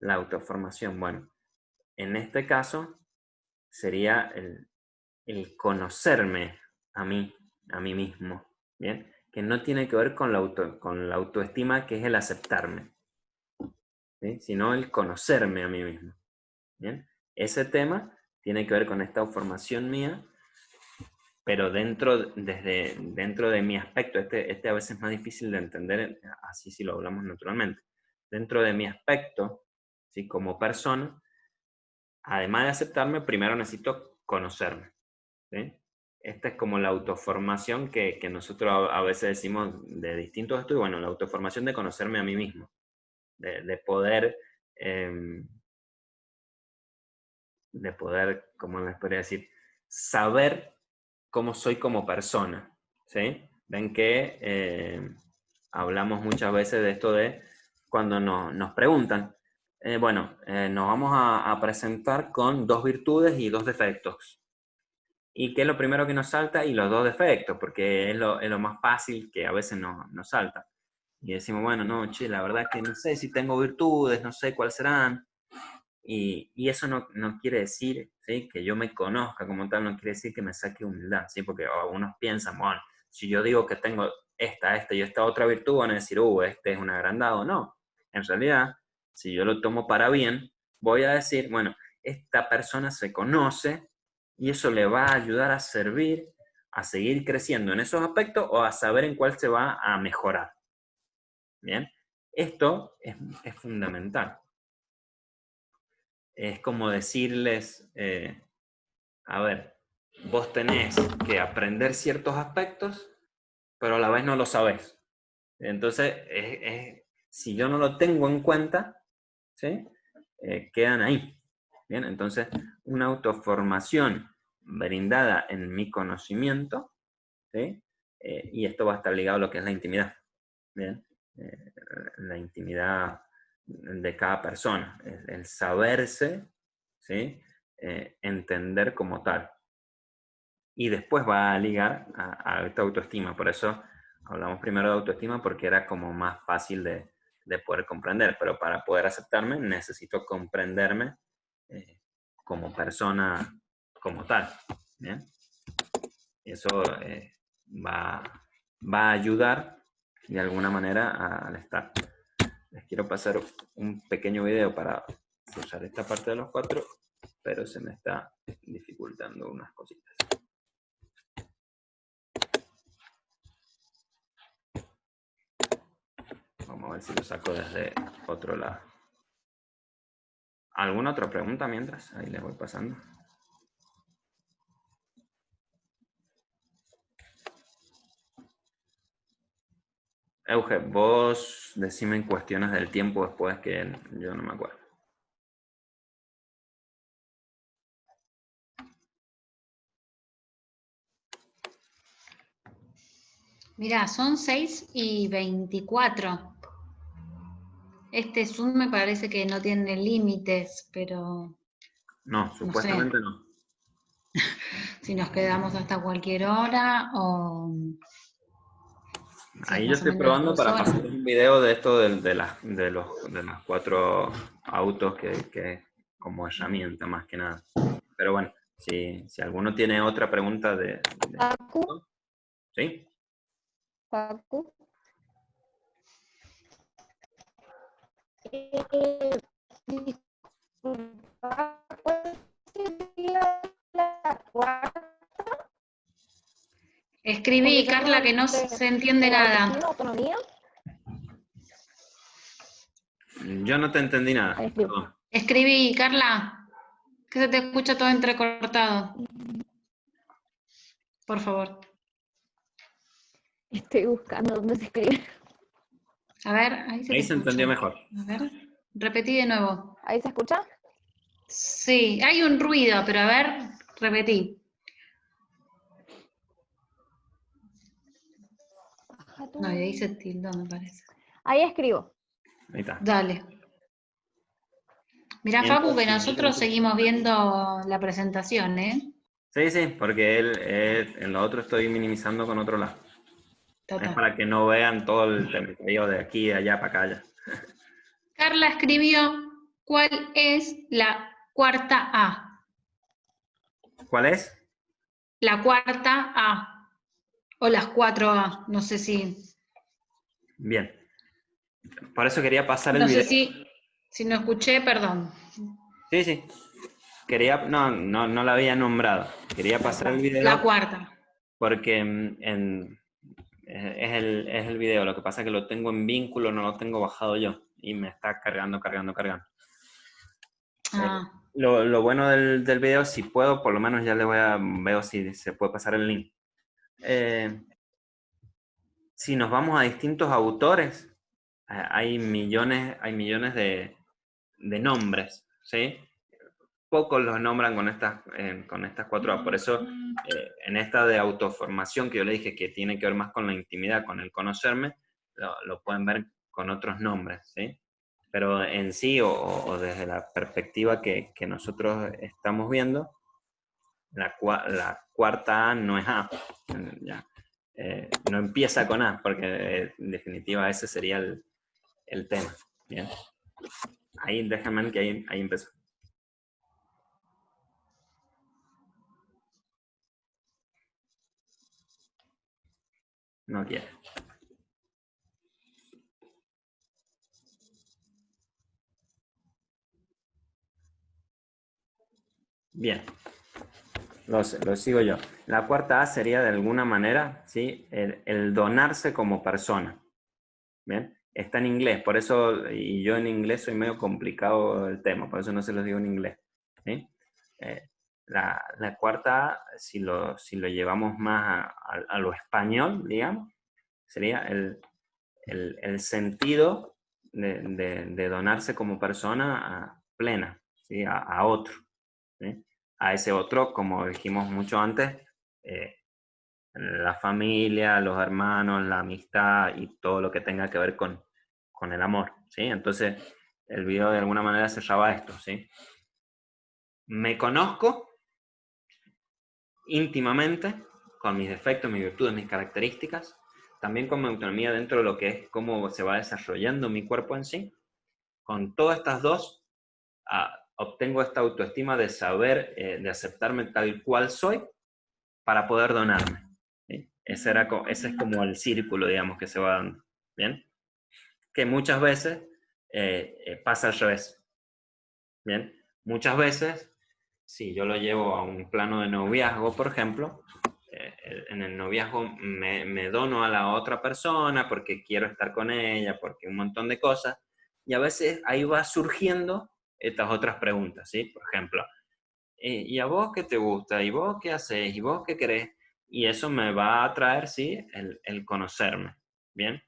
la autoformación. Bueno, en este caso sería el conocerme a mí mismo, ¿bien? Que no tiene que ver con la autoestima, que es el aceptarme, ¿sí?, sino el conocerme a mí mismo, ¿bien? Ese tema tiene que ver con esta formación mía, pero dentro de mi aspecto, este a veces es más difícil de entender, así si lo hablamos naturalmente. Dentro de mi aspecto, ¿sí?, como persona, además de aceptarme, primero necesito conocerme, ¿sí? Esta es como la autoformación que nosotros a veces decimos de distintos estudios. Bueno, la autoformación de conocerme a mí mismo, de poder, ¿cómo les podría decir?, saber cómo soy como persona, ¿sí? Ven que hablamos muchas veces de esto de cuando nos preguntan, nos vamos a presentar con 2 virtudes y 2 defectos. y qué es lo primero que nos salta y los dos defectos, porque es lo más fácil que a veces nos salta. Y decimos, bueno, no, che, la verdad que no sé si tengo virtudes, no sé cuáles serán. Y eso no quiere decir, ¿sí?, que yo me conozca como tal, no quiere decir que me saque humildad, ¿sí? Porque algunos piensan, bueno, si yo digo que tengo esta y esta otra virtud, van a decir, este es un agrandado. No, en realidad, si yo lo tomo para bien, voy a decir, bueno, esta persona se conoce y eso le va a ayudar a servir, a seguir creciendo en esos aspectos o a saber en cuál se va a mejorar. Bien, esto es fundamental. Es como decirles, a ver, vos tenés que aprender ciertos aspectos, pero a la vez no lo sabés. Entonces, si yo no lo tengo en cuenta, ¿sí?, quedan ahí. Bien, entonces, una autoformación brindada en mi conocimiento, ¿sí?, y esto va a estar ligado a lo que es la intimidad. Bien, la intimidad de cada persona, el saberse, ¿sí?, entender como tal. Y después va a ligar a esta autoestima. Por eso hablamos primero de autoestima, porque era como más fácil de poder comprender. Pero para poder aceptarme necesito comprenderme como persona como tal. ¿Bien? Y eso va a ayudar de alguna manera al estar. Les quiero pasar un pequeño video para usar esta parte de los 4, pero se me está dificultando unas cositas. Vamos a ver si lo saco desde otro lado. ¿Alguna otra pregunta mientras? Ahí les voy pasando. Euge, vos decime en cuestiones del tiempo después, que yo no me acuerdo.
Mirá, son 6:24. Este Zoom me parece que no tiene límites, pero
No, supuestamente no.
si nos quedamos hasta cualquier hora o...
Ahí yo estoy probando para pasar un video de esto de las 4 autos que como herramienta más que nada. Pero bueno, si alguno tiene otra pregunta
Facu.
¿Sí?
Facu. Disculpa, ¿cuál sería la cuarta?
Escribí, Carla, que no se entiende nada.
¿Autonomía?
Yo no te entendí nada. Perdón.
Escribí, Carla, que se te escucha todo entrecortado. Por favor.
Estoy buscando dónde se escribe.
A ver, ahí
se entendió mejor.
A ver, repetí de nuevo.
¿Ahí se escucha?
Sí, hay un ruido, pero a ver, repetí. No, y ahí se tildó, me parece.
Ahí escribo.
Ahí está.
Dale. Mirá, Facu, que nosotros seguimos viendo la presentación, ¿eh?
Sí, sí, porque en lo otro estoy minimizando con otro lado.
Total.
Es para que no vean todo el video de aquí, de allá, para acá, allá.
Carla escribió, ¿cuál es la cuarta A?
¿Cuál es?
La cuarta A. O las 4A, no sé si...
Bien. Por eso quería pasar el
No
video.
sé si no escuché, perdón.
Sí, sí. No la había nombrado. Quería pasar el video.
La cuarta.
Porque es el video. Lo que pasa es que lo tengo en vínculo, no lo tengo bajado yo. Y me está cargando.
Ah.
Lo bueno del video, si puedo, por lo menos ya veo si se puede pasar el link. Si nos vamos a distintos autores, hay millones de nombres, ¿sí? Pocos los nombran con estas 4A. Por eso, en esta de autoformación que yo le dije que tiene que ver más con la intimidad, con el conocerme, lo pueden ver con otros nombres, ¿sí? Pero en sí, o desde la perspectiva que nosotros estamos viendo, la cuarta A no es A. Ya. No empieza con A, porque en definitiva ese sería el tema. ¿Bien? Ahí déjame que ahí empezó. No quiere. Bien. Lo sigo yo. La cuarta A sería de alguna manera, ¿sí? El donarse como persona. ¿Bien? Está en inglés, por eso, y yo en inglés soy medio complicado el tema, por eso no se los digo en inglés. ¿Sí? La cuarta A, si lo llevamos más a lo español, digamos, sería el sentido de donarse como persona plena, ¿sí? A otro. ¿Sí? A ese otro, como dijimos mucho antes, la familia, los hermanos, la amistad y todo lo que tenga que ver con el amor, ¿sí? Entonces, el video de alguna manera cerraba esto, ¿sí? Me conozco íntimamente, con mis defectos, mis virtudes, mis características, también con mi autonomía dentro de lo que es cómo se va desarrollando mi cuerpo en sí. Con todas estas dos, obtengo esta autoestima de saber, de aceptarme tal cual soy, para poder donarme. ¿Sí? Ese es como el círculo, digamos, que se va dando. ¿Bien? Que muchas veces pasa al revés. ¿Bien? Muchas veces, si yo lo llevo a un plano de noviazgo, por ejemplo, en el noviazgo me dono a la otra persona porque quiero estar con ella, porque un montón de cosas, y a veces ahí va surgiendo estas otras preguntas, ¿sí? Por ejemplo, ¿y a vos qué te gusta? ¿Y vos qué haces? ¿Y vos qué querés? Y eso me va a traer, sí, el conocerme, ¿bien?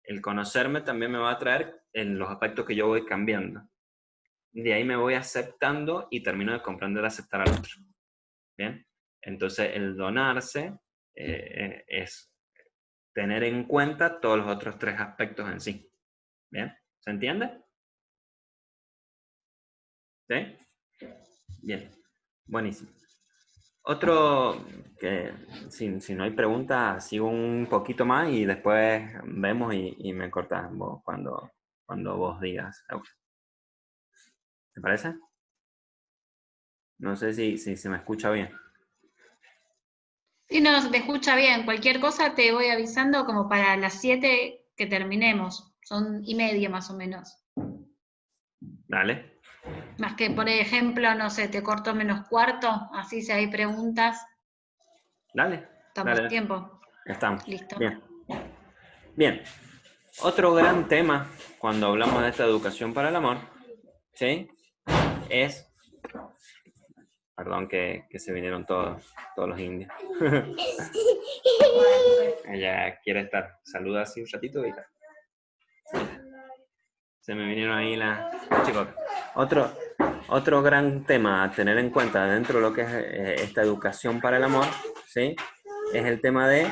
El conocerme también me va a traer en los aspectos que yo voy cambiando. De ahí me voy aceptando y termino de comprender, aceptar al otro, ¿bien? Entonces, el donarse es tener en cuenta todos los otros tres aspectos en sí, ¿bien? ¿Se entiende? ¿Sí? Bien, buenísimo. Otro, que si no hay preguntas, sigo un poquito más y después vemos y me cortas vos cuando vos digas. ¿Te parece? No sé si se me escucha bien.
Sí, no, se te escucha bien. Cualquier cosa te voy avisando como para las 7 que terminemos. Son 1:30 más o menos.
Dale.
Más que, por ejemplo, no sé, te corto -1/4, así si hay preguntas,
Dale.
estamos
Dale.
a tiempo.
Estamos.
Listo.
Bien. Bien. Otro gran tema cuando hablamos de esta educación para el amor, ¿sí? Es... Perdón que se vinieron todos los indios. Ella quiere estar. Saluda así un ratito y tal. Se me vinieron ahí las chicos. Otro gran tema a tener en cuenta dentro de lo que es esta educación para el amor, ¿sí? Es el tema de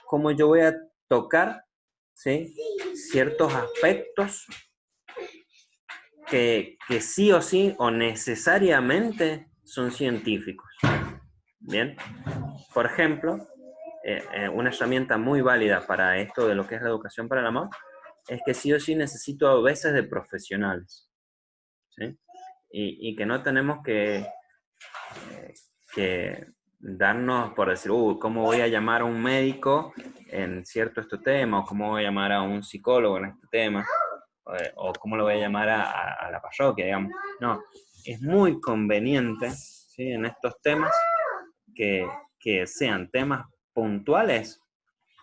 cómo yo voy a tocar, ¿sí? Ciertos aspectos que sí o sí o necesariamente son científicos. Bien, por ejemplo, una herramienta muy válida para esto de lo que es la educación para el amor es que sí o sí necesito a veces de profesionales, ¿sí? Y que no tenemos que darnos por decir, ¿cómo voy a llamar a un médico en cierto tema? ¿O cómo voy a llamar a un psicólogo en este tema? O cómo lo voy a llamar a la parroquia, digamos. No, es muy conveniente, ¿sí? En estos temas que sean temas puntuales,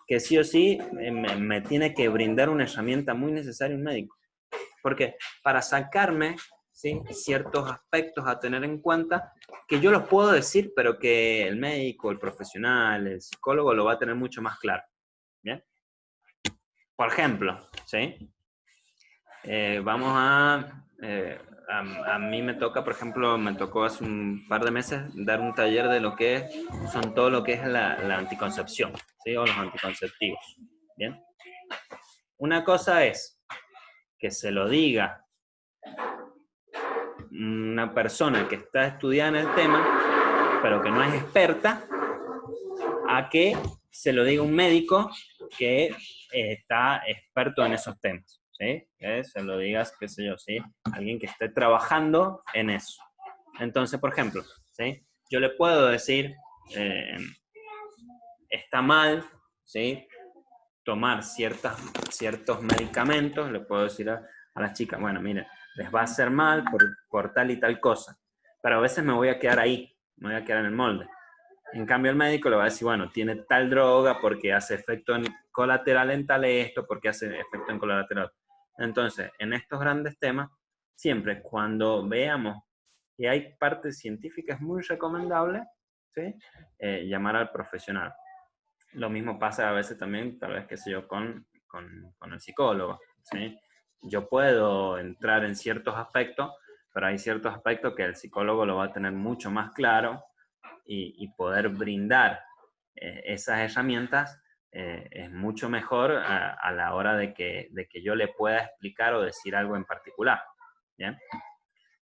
que sí o sí me tiene que brindar una herramienta muy necesaria un médico. Porque para sacarme, ¿sí? Ciertos aspectos a tener en cuenta, que yo los puedo decir, pero que el médico, el profesional, el psicólogo lo va a tener mucho más claro. ¿Bien? Por ejemplo, ¿sí? Vamos a mí me toca, por ejemplo, me tocó hace un par de meses dar un taller de lo que son todo lo que es la anticoncepción, ¿sí? O los anticonceptivos, ¿bien? Una cosa es que se lo diga una persona que está estudiando el tema pero que no es experta, a que se lo diga un médico que está experto en esos temas, ¿sí? Que se lo digas, qué sé yo, ¿sí? Alguien que esté trabajando en eso. Entonces, por ejemplo, ¿sí? Yo le puedo decir, está mal, ¿sí? Tomar ciertos medicamentos, le puedo decir a las chicas, bueno, miren, les va a hacer mal por tal y tal cosa, pero a veces me voy a quedar ahí, me voy a quedar en el molde. En cambio, el médico le va a decir, bueno, tiene tal droga porque hace efecto colateral en tal esto, porque hace efecto en colateral. Entonces, en estos grandes temas, siempre cuando veamos que hay partes científicas muy recomendables, ¿sí? Llamar al profesional. Lo mismo pasa a veces también, tal vez, qué sé yo, con el psicólogo, ¿sí? Yo puedo entrar en ciertos aspectos, pero hay ciertos aspectos que el psicólogo lo va a tener mucho más claro y poder brindar esas herramientas es mucho mejor a la hora de que yo le pueda explicar o decir algo en particular, ¿bien?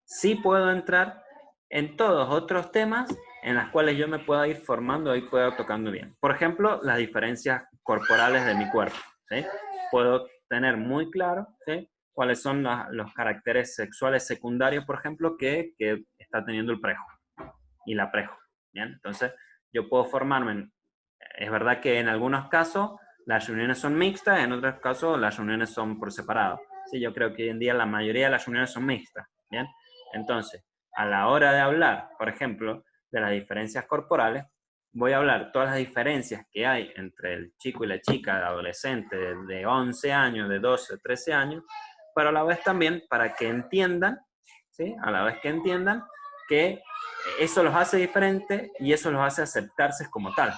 Sí puedo entrar en todos otros temas en los cuales yo me pueda ir formando y pueda tocando bien. Por ejemplo, las diferencias corporales de mi cuerpo, ¿sí? Puedo tener muy claro, ¿sí? Cuáles son los caracteres sexuales secundarios, por ejemplo, que está teniendo el prejo y la prejo, ¿bien? Entonces, yo puedo formarme. Es verdad que en algunos casos las reuniones son mixtas, en otros casos las reuniones son por separado. Sí, yo creo que hoy en día la mayoría de las reuniones son mixtas, ¿bien? Entonces, a la hora de hablar, por ejemplo, de las diferencias corporales, voy a hablar todas las diferencias que hay entre el chico y la chica, de adolescente, de 11 años, de 12, 13 años, pero a la vez también para que entiendan, ¿sí? A la vez que entiendan que eso los hace diferentes y eso los hace aceptarse como tal,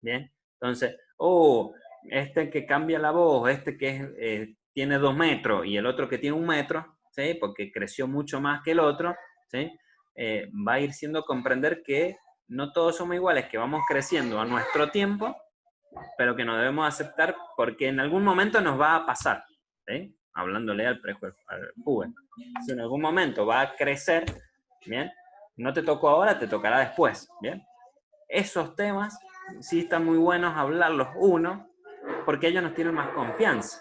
¿bien? Entonces, este que cambia la voz, este que tiene 2 metros y el otro que tiene 1 metro, ¿sí? Porque creció mucho más que el otro, ¿sí? Va a ir siendo comprender que no todos somos iguales, que vamos creciendo a nuestro tiempo, pero que nos debemos aceptar porque en algún momento nos va a pasar, ¿sí? Hablándole al joven. Si en algún momento va a crecer, ¿bien? No te tocó ahora, te tocará después, ¿bien? Esos temas sí están muy buenos hablarlos uno, porque ellos nos tienen más confianza,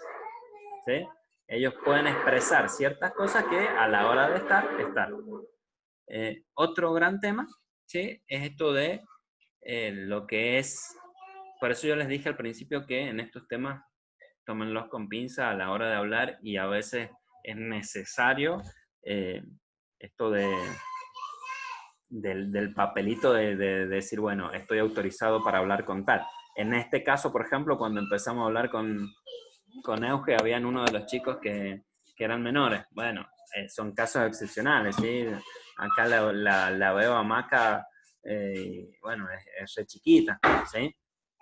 ¿sí? Ellos pueden expresar ciertas cosas que a la hora de estar. Otro gran tema, ¿sí? Es esto de lo que es, por eso yo les dije al principio que en estos temas tómenlos con pinza a la hora de hablar y a veces es necesario esto del papelito de decir, bueno, estoy autorizado para hablar con tal. En este caso, por ejemplo, cuando empezamos a hablar con Euge, habían uno de los chicos que eran menores. Bueno, son casos excepcionales, ¿sí? Acá la veo a Maca, bueno, es re chiquita, ¿sí?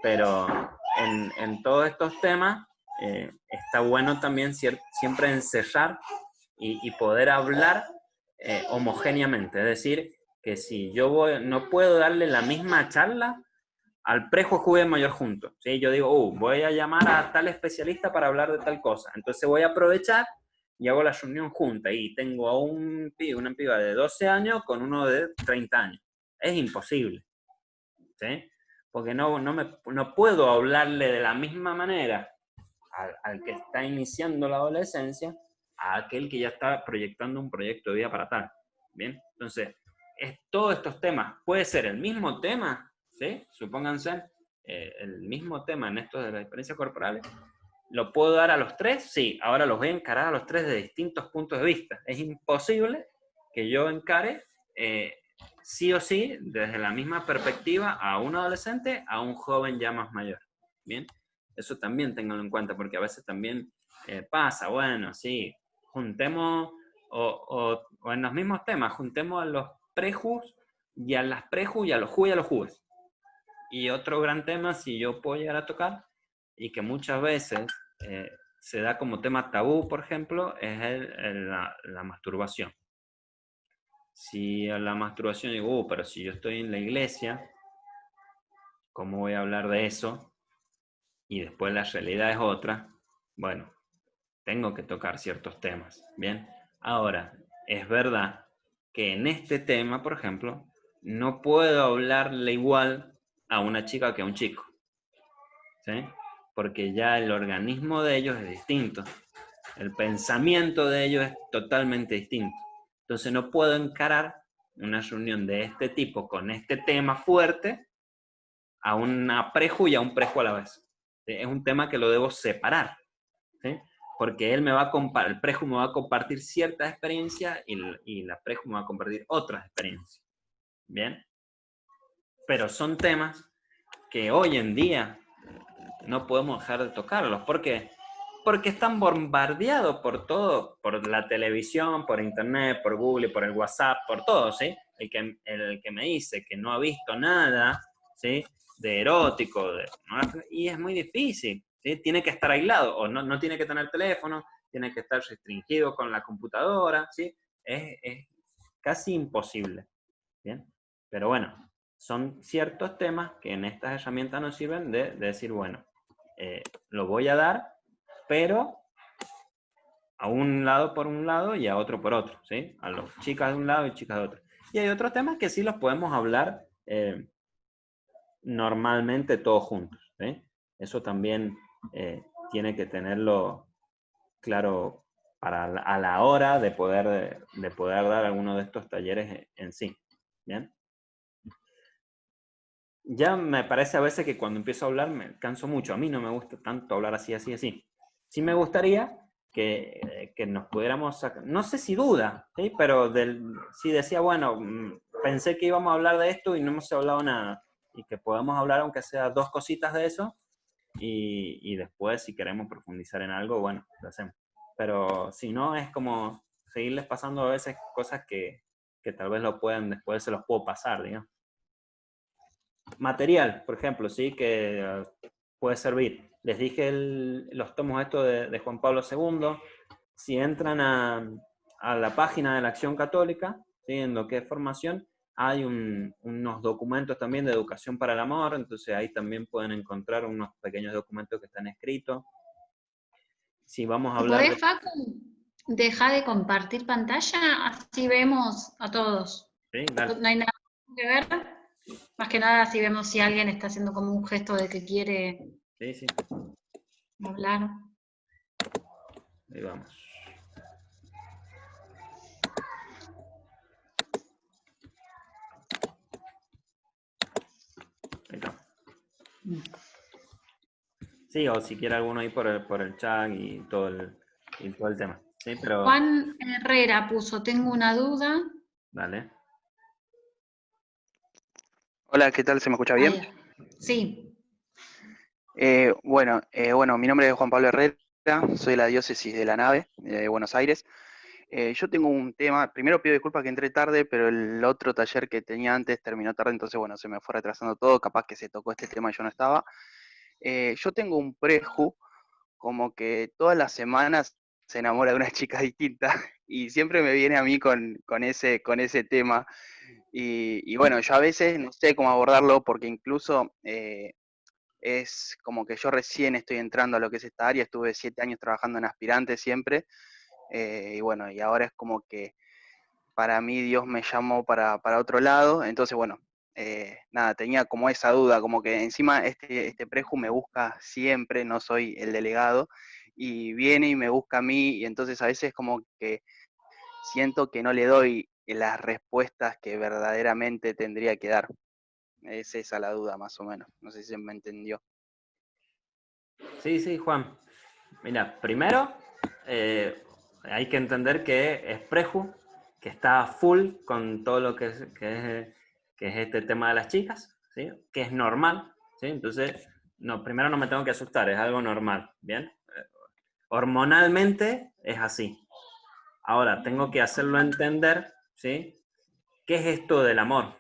Pero en todos estos temas está bueno también siempre encerrar y poder hablar homogéneamente, es decir, que si yo no puedo darle la misma charla al prejuez mayor junto, ¿sí? Yo digo, voy a llamar a tal especialista para hablar de tal cosa, entonces voy a aprovechar y hago la reunión junta y tengo a una piba de 12 años con uno de 30 años. Es imposible, ¿sí? Porque no puedo hablarle de la misma manera al que está iniciando la adolescencia a aquel que ya está proyectando un proyecto de vida para tal, ¿bien? Entonces, todos estos temas, puede ser el mismo tema, ¿sí? Supónganse, el mismo tema en esto de las diferencias corporales, ¿lo puedo dar a los tres? Sí, ahora los voy a encarar a los tres de distintos puntos de vista. Es imposible que yo encare sí o sí, desde la misma perspectiva, a un adolescente, a un joven ya más mayor, ¿bien? Eso también ténganlo en cuenta, porque a veces también pasa, bueno, sí, juntemos, o en los mismos temas, juntemos a los prejus y a las prejus y a los ju y a los jues. Y otro gran tema, si yo puedo llegar a tocar, y que muchas veces se da como tema tabú, por ejemplo, es la masturbación. Si a la masturbación digo, pero si yo estoy en la iglesia, ¿cómo voy a hablar de eso? Y después la realidad es otra. Bueno, tengo que tocar ciertos temas, ¿bien? Ahora, es verdad que en este tema, por ejemplo, no puedo hablarle igual a una chica que a un chico, ¿sí? Porque ya el organismo de ellos es distinto, el pensamiento de ellos es totalmente distinto. Entonces no puedo encarar una reunión de este tipo con este tema fuerte a una preju y a un preju a la vez. ¿Sí? Es un tema que lo debo separar, ¿sí? Porque él me va a el preju me va a compartir ciertas experiencias y la preju me va a compartir otras experiencias. ¿Bien? Pero son temas que hoy en día no podemos dejar de tocarlos. ¿Por qué? Porque están bombardeados por todo, por la televisión, por internet, por Google, por el WhatsApp, por todo, ¿sí? El que me dice que no ha visto nada, ¿sí? De erótico, y es muy difícil, ¿sí? Tiene que estar aislado, o no tiene que tener teléfono, tiene que estar restringido con la computadora, ¿sí? Es casi imposible, ¿bien? Pero bueno, son ciertos temas que en estas herramientas nos sirven de decir, bueno, lo voy a dar, pero a un lado por un lado y a otro por otro, ¿sí? A los chicas de un lado y chicas de otro. Y hay otros temas que sí los podemos hablar normalmente todos juntos, ¿sí? Eso también tiene que tenerlo claro a la hora de poder dar alguno de estos talleres en sí, ¿bien? Ya me parece a veces que cuando empiezo a hablar me canso mucho. A mí no me gusta tanto hablar así. Sí me gustaría que nos pudiéramos sacar, no sé si duda, ¿sí? Pero si decía, bueno, pensé que íbamos a hablar de esto y no hemos hablado nada. Y que podamos hablar aunque sea 2 cositas de eso y después si queremos profundizar en algo, bueno, lo hacemos. Pero si no, es como seguirles pasando a veces cosas que tal vez después se los puedo pasar, digamos. Material, por ejemplo, sí, que puede servir. Les dije los tomos estos de Juan Pablo II. Si entran a la página de la Acción Católica, ¿sí? En lo que es formación, hay unos documentos también de educación para el amor, entonces ahí también pueden encontrar unos pequeños documentos que están escritos. Si vamos a hablar
¿Podés, Facu, dejar de compartir pantalla? Así vemos a todos.
Sí, dale.
No hay nada que ver. Más que nada, si vemos si alguien está haciendo como un gesto de que quiere
Sí.
hablar.
Ahí vamos. Ahí está. Sí, o si quiere alguno ahí por el chat y todo el tema. Sí, pero...
Juan Herrera puso, tengo una duda.
Dale.
Hola, ¿qué tal? ¿Se me escucha bien?
Sí.
Bueno, mi nombre es Juan Pablo Herrera, soy de la diócesis de La Nave, de Buenos Aires. Yo tengo un tema, primero pido disculpas que entré tarde, pero el otro taller que tenía antes terminó tarde, entonces bueno, se me fue retrasando todo, capaz que se tocó este tema y yo no estaba. Yo tengo un preju, como que todas las semanas se enamora de una chica distinta y siempre me viene a mí con ese tema. Y bueno, yo a veces no sé cómo abordarlo porque incluso es como que yo recién estoy entrando a lo que es esta área, estuve 7 años trabajando en aspirantes siempre, y bueno, y ahora es como que para mí Dios me llamó para otro lado, entonces bueno, nada, tenía como esa duda, como que encima este preju me busca siempre, no soy el delegado, y viene y me busca a mí, y entonces a veces como que siento que no le doy las respuestas que verdaderamente tendría que dar. Es esa la duda más o menos, no sé si se me entendió.
Sí, Juan. Mira, primero hay que entender que es preju, que está full con todo lo que es este tema de las chicas, ¿sí? Que es normal, ¿sí? Entonces, primero no me tengo que asustar, es algo normal, ¿bien? Hormonalmente es así. Ahora, tengo que hacerlo entender, ¿sí? ¿Qué es esto del amor?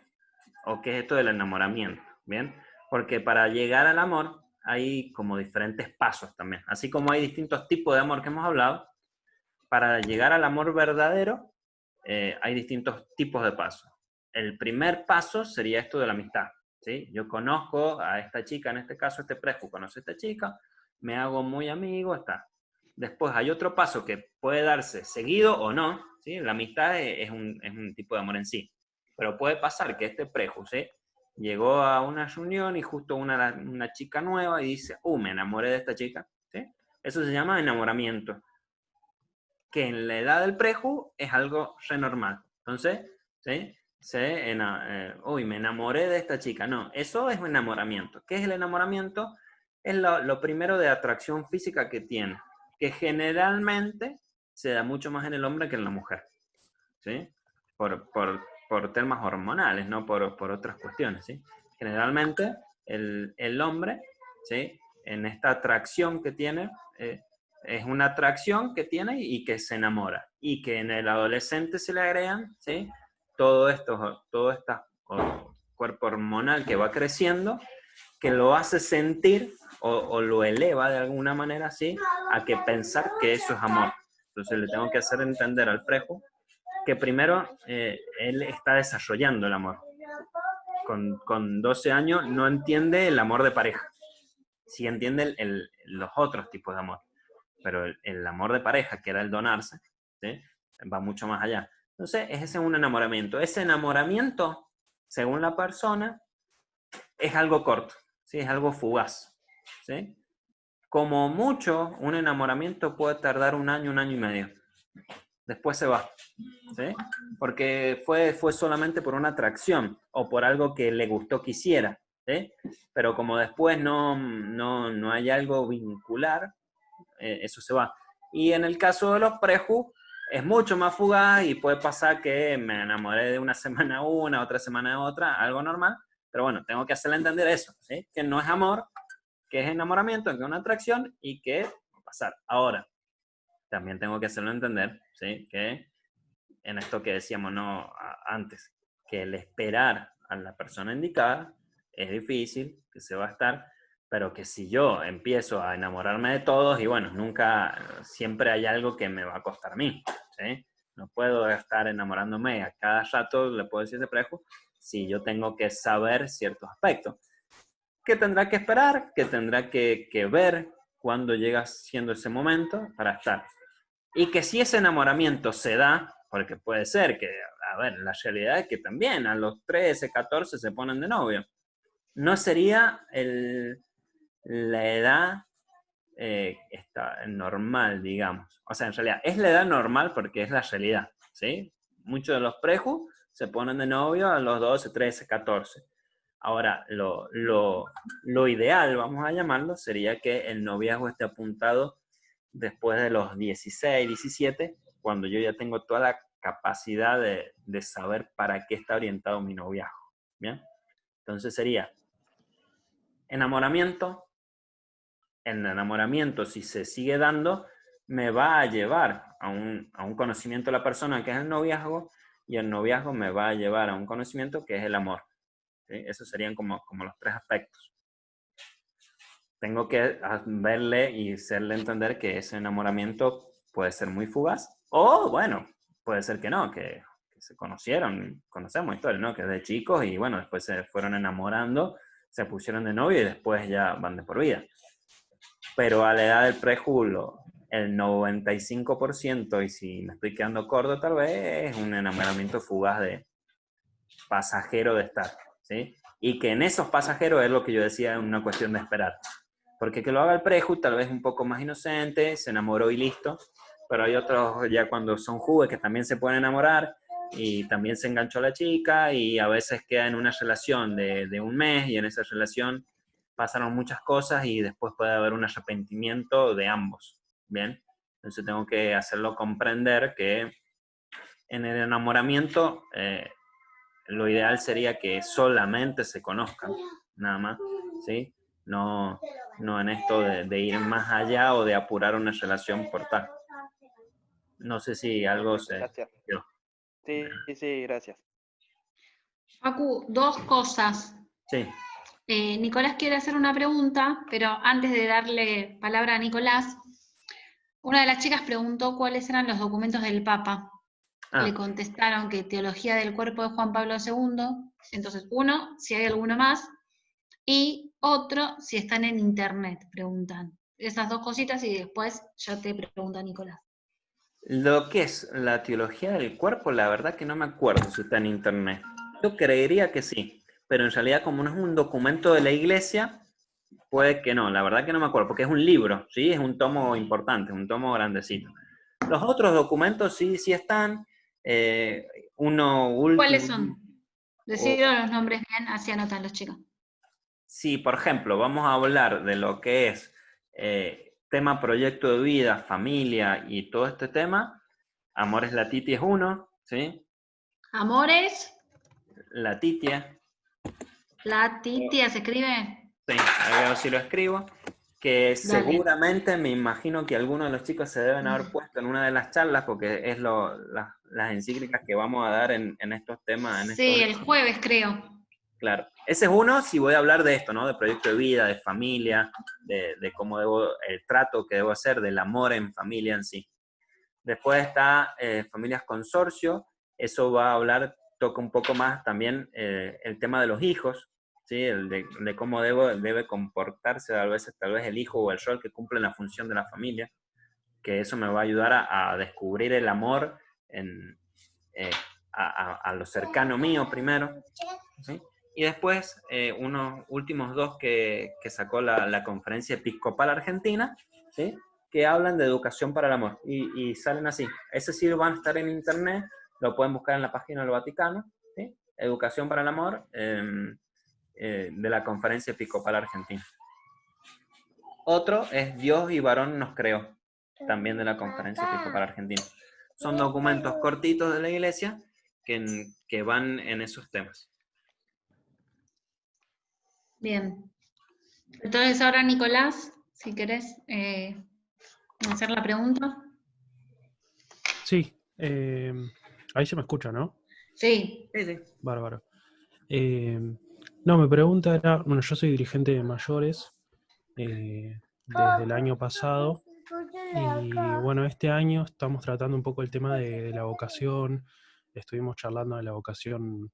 ¿O qué es esto del enamoramiento? ¿Bien? Porque para llegar al amor hay como diferentes pasos también. Así como hay distintos tipos de amor que hemos hablado, para llegar al amor verdadero hay distintos tipos de pasos. El primer paso sería esto de la amistad, ¿sí? Yo conozco a esta chica, en este caso este preju, conoce a esta chica, me hago muy amigo, está. Después hay otro paso que puede darse seguido o no, ¿sí? La amistad es un tipo de amor en sí. Pero puede pasar que este preju, ¿sí? Llegó a una reunión y justo una chica nueva y dice, me enamoré de esta chica, ¿sí? Eso se llama enamoramiento, que en la edad del preju es algo re normal. Entonces, ¿sí? Me enamoré de esta chica. No, eso es un enamoramiento. ¿Qué es el enamoramiento? Es lo primero de atracción física que tiene, que generalmente se da mucho más en el hombre que en la mujer, ¿sí? Por temas hormonales, no por otras cuestiones, ¿sí? Generalmente el hombre, ¿sí? En esta atracción que tiene, es una atracción que tiene y que se enamora. Y que en el adolescente se le agregan, ¿sí? Todo este cuerpo hormonal que va creciendo, que lo hace sentir o lo eleva de alguna manera así a que pensar que eso es amor. Entonces le tengo que hacer entender al preju que primero él está desarrollando el amor. Con 12 años no entiende el amor de pareja. Sí entiende los otros tipos de amor. Pero el amor de pareja, que era el donarse, ¿sí? Va mucho más allá. Entonces, ese es un enamoramiento. Ese enamoramiento, según la persona, es algo corto, ¿sí? Es algo fugaz, ¿sí? Como mucho, un enamoramiento puede tardar un año y medio. Después se va, ¿sí? Porque fue solamente por una atracción o por algo que le gustó que hiciera, ¿sí? Pero como después no hay algo vincular, eso se va. Y en el caso de los preju, es mucho más fugaz y puede pasar que me enamoré de una semana una, otra semana otra, algo normal, pero bueno, tengo que hacerle entender eso, ¿sí? Que no es amor, que es enamoramiento, que es una atracción y que va a pasar. Ahora, también tengo que hacerlo entender, ¿sí? Que en esto que decíamos antes, que el esperar a la persona indicada es difícil, que se va a estar, pero que si yo empiezo a enamorarme de todos, y bueno, siempre hay algo que me va a costar a mí, ¿sí? No puedo estar enamorándome a cada rato, le puedo decir de preju, si yo tengo que saber ciertos aspectos. ¿Qué tendrá que esperar? ¿Qué tendrá que ver cuando llega siendo ese momento para estar? Y que si ese enamoramiento se da, porque puede ser que, a ver, la realidad es que también a los 13, 14 se ponen de novio. No sería la edad normal, digamos. O sea, en realidad es la edad normal porque es la realidad, ¿sí? Muchos de los prejus se ponen de novio a los 12, 13, 14. Ahora, lo ideal, vamos a llamarlo, sería que el noviazgo esté apuntado después de los 16, 17, cuando yo ya tengo toda la capacidad de saber para qué está orientado mi noviazgo, ¿bien? Entonces sería enamoramiento. El enamoramiento, si se sigue dando, me va a llevar a un conocimiento de la persona que es el noviazgo, y el noviazgo me va a llevar a un conocimiento que es el amor, ¿sí? Esos serían como los tres aspectos. Tengo que verle y hacerle entender que ese enamoramiento puede ser muy fugaz, o bueno, puede ser que no, que se conocemos historias, ¿no? Que de chicos y bueno, después se fueron enamorando, se pusieron de novio y después ya van de por vida. Pero a la edad del preju, el 95%, y si me estoy quedando corto tal vez, es un enamoramiento fugaz de pasajero de estar, ¿sí? Y que en esos pasajeros es lo que yo decía, es una cuestión de esperar. Porque que lo haga el preju, tal vez un poco más inocente, se enamoró y listo, pero hay otros ya cuando son jóvenes que también se pueden enamorar y también se enganchó a la chica y a veces queda en una relación de un mes y en esa relación pasaron muchas cosas y después puede haber un arrepentimiento de ambos, ¿bien? Entonces tengo que hacerlo comprender que en el enamoramiento lo ideal sería que solamente se conozcan, nada más, ¿sí? No en esto de ir más allá o de apurar una relación por tal. No sé si algo se...
Gracias. Sí, gracias.
Facu, dos cosas.
Sí.
Nicolás quiere hacer una pregunta, pero antes de darle palabra a Nicolás, una de las chicas preguntó cuáles eran los documentos del Papa. Le contestaron que Teología del Cuerpo de Juan Pablo II, entonces uno, si hay alguno más, y otro, si están en internet, preguntan. Esas dos cositas y después ya te pregunta Nicolás.
Lo que es la teología del cuerpo, la verdad que no me acuerdo si está en internet. Yo creería que sí, pero en realidad como no es un documento de la iglesia, puede que no, la verdad que no me acuerdo, porque es un libro, ¿sí? Es un tomo importante, un tomo grandecito. Los otros documentos sí están, uno
¿Cuáles
último.
son? Deciros los nombres bien, así anotan los chicos.
Si, por ejemplo, vamos a hablar de lo que es tema proyecto de vida, familia y todo este tema, Amores Latitia es uno, ¿sí?
Amores,
Latitia,
Latitia, ¿se escribe?
sí, a ver si lo escribo, que seguramente me imagino que algunos de los chicos se deben haber puesto en una de las charlas, porque es las encíclicas que vamos a dar en estos temas.
Sí, el jueves creo.
Claro, ese es uno si voy a hablar de esto, ¿no? De proyecto de vida, de familia, de cómo el trato que debo hacer, del amor en familia en sí. Después está Familias Consorcio, eso va a hablar, toca un poco más también el tema de los hijos, ¿sí? De cómo debe comportarse a veces tal vez el hijo o el rol que cumple la función de la familia, que eso me va a ayudar a descubrir el amor a lo cercano mío primero, ¿sí? Y después, unos últimos dos que sacó la Conferencia Episcopal Argentina, ¿sí? Que hablan de educación para el amor. Y salen así. Ese sí van a estar en internet, lo pueden buscar en la página del Vaticano, ¿sí? Educación para el amor, de la Conferencia Episcopal Argentina. Otro es Dios y varón nos creó, también de la Conferencia Episcopal Argentina. Son documentos cortitos de la Iglesia que van en esos temas.
Bien. Entonces ahora, Nicolás, si querés hacer la pregunta.
Sí, ahí se me escucha, ¿no?
Sí.
Bárbaro. No, mi pregunta era, bueno, yo soy dirigente de mayores desde el año pasado y bueno, este año estamos tratando un poco el tema de la vocación, estuvimos charlando de la vocación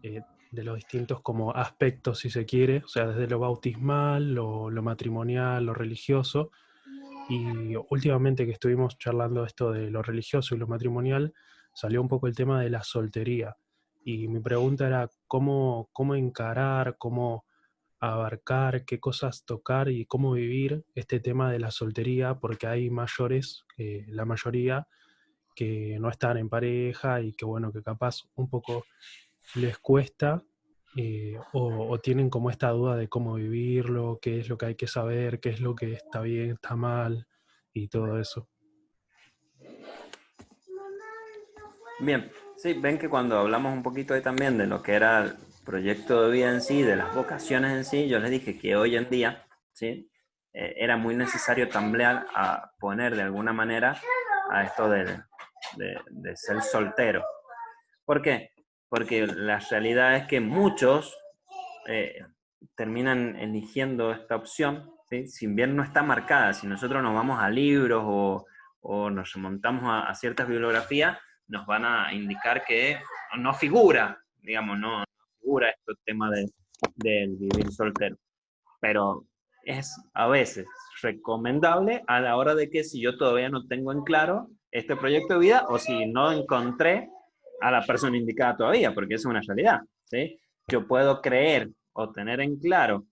de los distintos como aspectos, si se quiere, o sea, desde lo bautismal, lo matrimonial, lo religioso, y últimamente que estuvimos charlando esto de lo religioso y lo matrimonial, salió un poco el tema de la soltería. Y mi pregunta era cómo encarar, cómo abarcar, qué cosas tocar y cómo vivir este tema de la soltería, porque hay mayores, la mayoría, que no están en pareja y que bueno, que capaz un poco les cuesta o tienen como esta duda de cómo vivirlo, qué es lo que hay que saber, qué es lo que está bien, está mal y todo eso.
Bien, sí, ven que cuando hablamos un poquito ahí también de lo que era el proyecto de vida en sí, de las vocaciones en sí, yo les dije que hoy en día, ¿sí? Era muy necesario también a poner de alguna manera a esto de ser soltero. ¿Por qué? Porque la realidad es que muchos terminan eligiendo esta opción, ¿sí? Si bien no está marcada, si nosotros nos vamos a libros o nos remontamos a ciertas bibliografías, nos van a indicar que no figura, digamos, no figura este tema del vivir soltero. Pero es a veces recomendable a la hora de que si yo todavía no tengo en claro este proyecto de vida o si no encontré a la persona indicada todavía, porque eso es una realidad, ¿sí? Yo puedo creer o tener en claro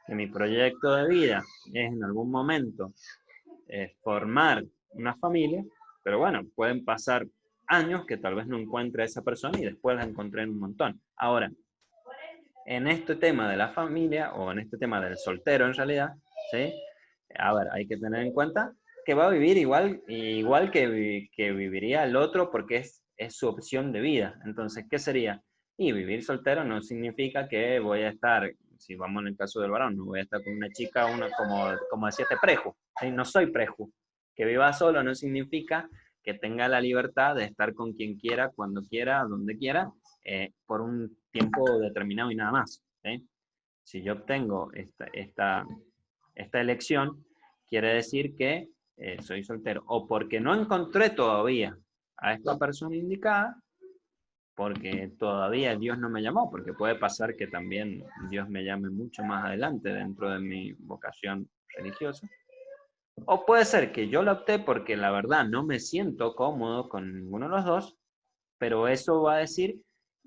que mi proyecto de vida es en algún momento formar una familia, pero bueno, pueden pasar años que tal vez no encuentre a esa persona y después la encontré en un montón. Ahora, en este tema de la familia, o en este tema del soltero en realidad, ¿sí? A ver, hay que tener en cuenta que va a vivir igual que viviría el otro porque es su opción de vida. Entonces, ¿qué sería? Y vivir soltero no significa que voy a estar, si vamos en el caso del varón, no voy a estar con una chica, como decía este preju, ¿sí? No soy preju. Que viva solo no significa que tenga la libertad de estar con quien quiera, cuando quiera, donde quiera, por un tiempo determinado y nada más, ¿sí? Si yo obtengo esta elección, quiere decir que soy soltero, o porque no encontré todavía a esta persona indicada, porque todavía Dios no me llamó, porque puede pasar que también Dios me llame mucho más adelante dentro de mi vocación religiosa. O puede ser que yo la opté porque la verdad no me siento cómodo con ninguno de los dos, pero eso va a decir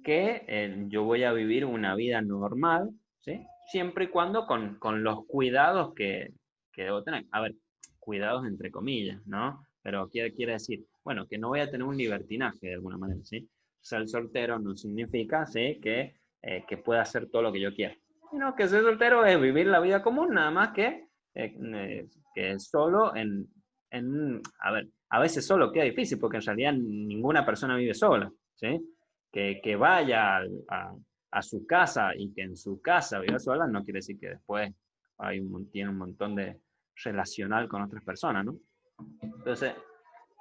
que yo voy a vivir una vida normal, ¿sí? Siempre y cuando con los cuidados que debo tener. A ver, cuidados entre comillas, ¿no? Pero quiere decir, bueno, que no voy a tener un libertinaje de alguna manera, ¿sí? Ser soltero no significa, ¿sí? Que pueda hacer todo lo que yo quiera. Sino que ser soltero es vivir la vida común, nada más que solo a ver, a veces solo queda difícil, porque en realidad ninguna persona vive sola, ¿sí? Que vaya a su casa y que en su casa viva sola, no quiere decir que después tiene un montón de relacional con otras personas, ¿no? Entonces,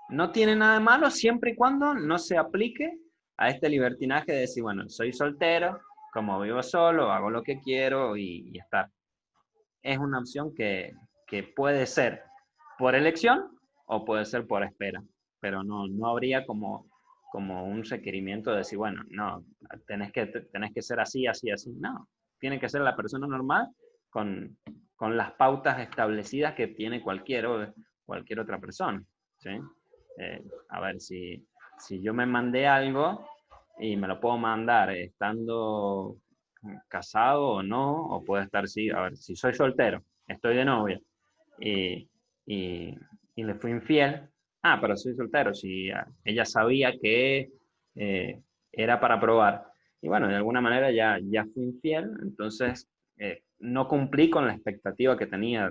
no tiene nada de malo siempre y cuando no se aplique a este libertinaje de decir, bueno, soy soltero, como vivo solo, hago lo que quiero y estar. Es una opción que puede ser por elección o puede ser por espera, pero no habría como un requerimiento de decir, bueno, no, tenés que ser así, así, así. No, tiene que ser la persona normal con las pautas establecidas que tiene cualquier otra persona, ¿sí? A ver, si yo me mandé algo y me lo puedo mandar estando casado o no, o puede estar, sí, a ver, si soy soltero, estoy de novia y le fui infiel, pero soy soltero, si ella sabía que era para probar, y bueno, de alguna manera ya fui infiel, entonces no cumplí con la expectativa que tenía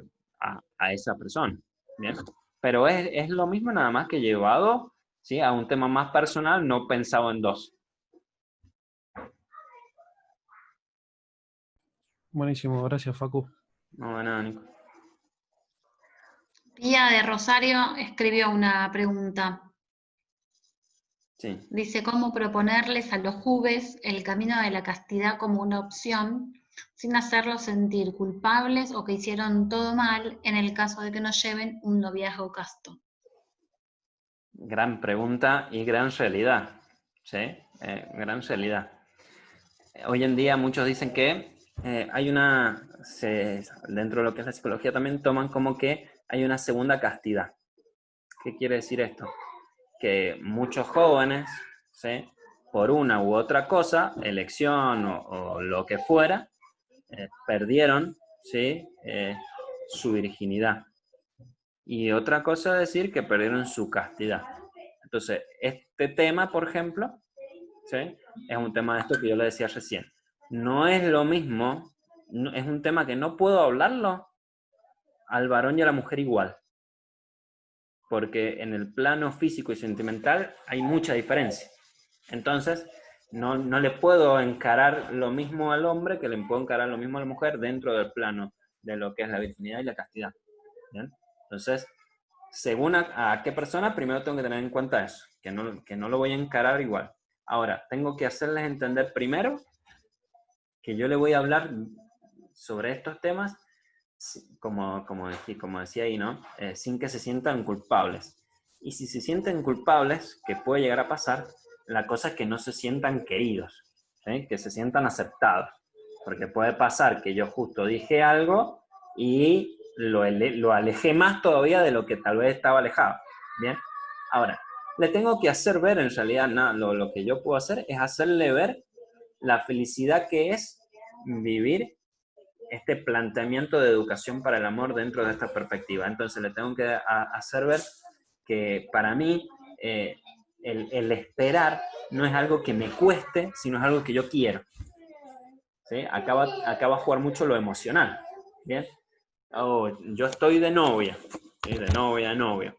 a esa persona, ¿bien? Pero es lo mismo, nada más que llevado, ¿sí?, a un tema más personal, no pensado en dos.
Buenísimo, gracias, Facu.
No, nada, Nico.
Pía de Rosario escribió una pregunta.
Sí.
Dice, ¿cómo proponerles a los jóvenes el camino de la castidad como una opción, sin hacerlos sentir culpables o que hicieron todo mal en el caso de que no lleven un noviazgo casto?
Gran pregunta y gran realidad, ¿sí? Gran realidad. Hoy en día muchos dicen que hay dentro de lo que es la psicología también toman como que hay una segunda castidad. ¿Qué quiere decir esto? Que muchos jóvenes, ¿sí?, por una u otra cosa, elección o lo que fuera, perdieron, ¿sí?, su virginidad. Y otra cosa es decir que perdieron su castidad. Entonces, este tema, por ejemplo, ¿sí?, es un tema de esto que yo le decía recién. No es lo mismo, es un tema que no puedo hablarlo al varón y a la mujer igual. Porque en el plano físico y sentimental hay mucha diferencia. Entonces, no le puedo encarar lo mismo al hombre que le puedo encarar lo mismo a la mujer dentro del plano de lo que es la virginidad y la castidad. ¿Bien? Entonces, según a qué persona, primero tengo que tener en cuenta eso, que no lo voy a encarar igual. Ahora, tengo que hacerles entender primero que yo le voy a hablar sobre estos temas, como decía ahí, ¿no? Sin que se sientan culpables. Y si se sienten culpables, que puede llegar a pasar, la cosa es que no se sientan queridos, ¿sí?, que se sientan aceptados. Porque puede pasar que yo justo dije algo y lo alejé más todavía de lo que tal vez estaba alejado. ¿Bien? Ahora, le tengo que hacer ver, en realidad, lo que yo puedo hacer es hacerle ver la felicidad que es vivir este planteamiento de educación para el amor dentro de esta perspectiva. Entonces le tengo que hacer ver que para mí el esperar no es algo que me cueste, sino es algo que yo quiero. ¿Sí? Acá va a jugar mucho lo emocional. ¿Bien? Yo estoy de novia, ¿sí?, de novia.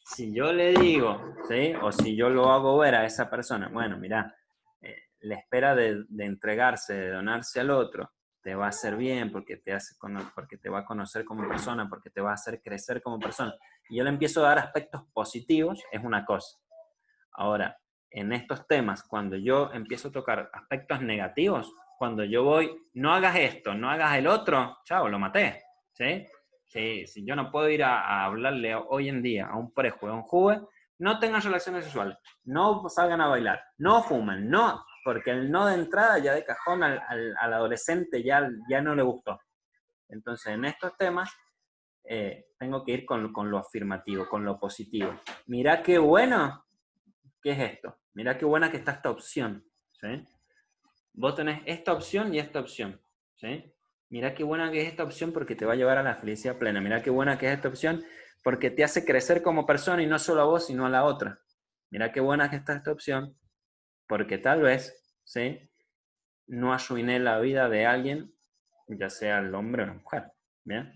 Si yo le digo, ¿sí?, o si yo lo hago ver a esa persona, bueno, mira, la espera de entregarse, de donarse al otro, te va a hacer bien porque te va a conocer como persona, porque te va a hacer crecer como persona. Y yo le empiezo a dar aspectos positivos, es una cosa. Ahora, en estos temas, cuando yo empiezo a tocar aspectos negativos, cuando yo voy, no hagas esto, no hagas el otro, chao, lo maté, ¿sí? Si yo no puedo ir a hablarle hoy en día a un prejo, a un joven, no tengan relaciones sexuales, no salgan a bailar, no fumen, no, porque el no de entrada ya de cajón al adolescente ya no le gustó. Entonces, en estos temas, tengo que ir con lo afirmativo, con lo positivo. Mirá qué bueno, ¿qué es esto? Mirá qué buena que está esta opción, ¿sí? Vos tenés esta opción y esta opción, ¿sí? Mirá qué buena que es esta opción porque te va a llevar a la felicidad plena. Mirá qué buena que es esta opción porque te hace crecer como persona y no solo a vos, sino a la otra. Mirá qué buena que está esta opción porque tal vez, ¿sí? No arruiné la vida de alguien, ya sea el hombre o la mujer, ¿bien?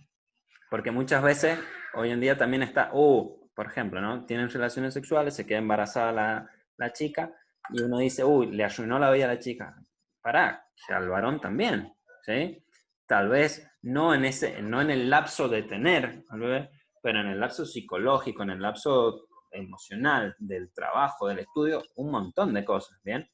Porque muchas veces, hoy en día también está, por ejemplo, ¿no? Tienen relaciones sexuales, se queda embarazada la chica, y uno dice, le arruinó la vida a la chica. Pará, o sea, al varón también, ¿sí? Tal vez no en el lapso de tener al bebé, pero en el lapso psicológico, en el lapso emocional, del trabajo, del estudio, un montón de cosas, ¿bien?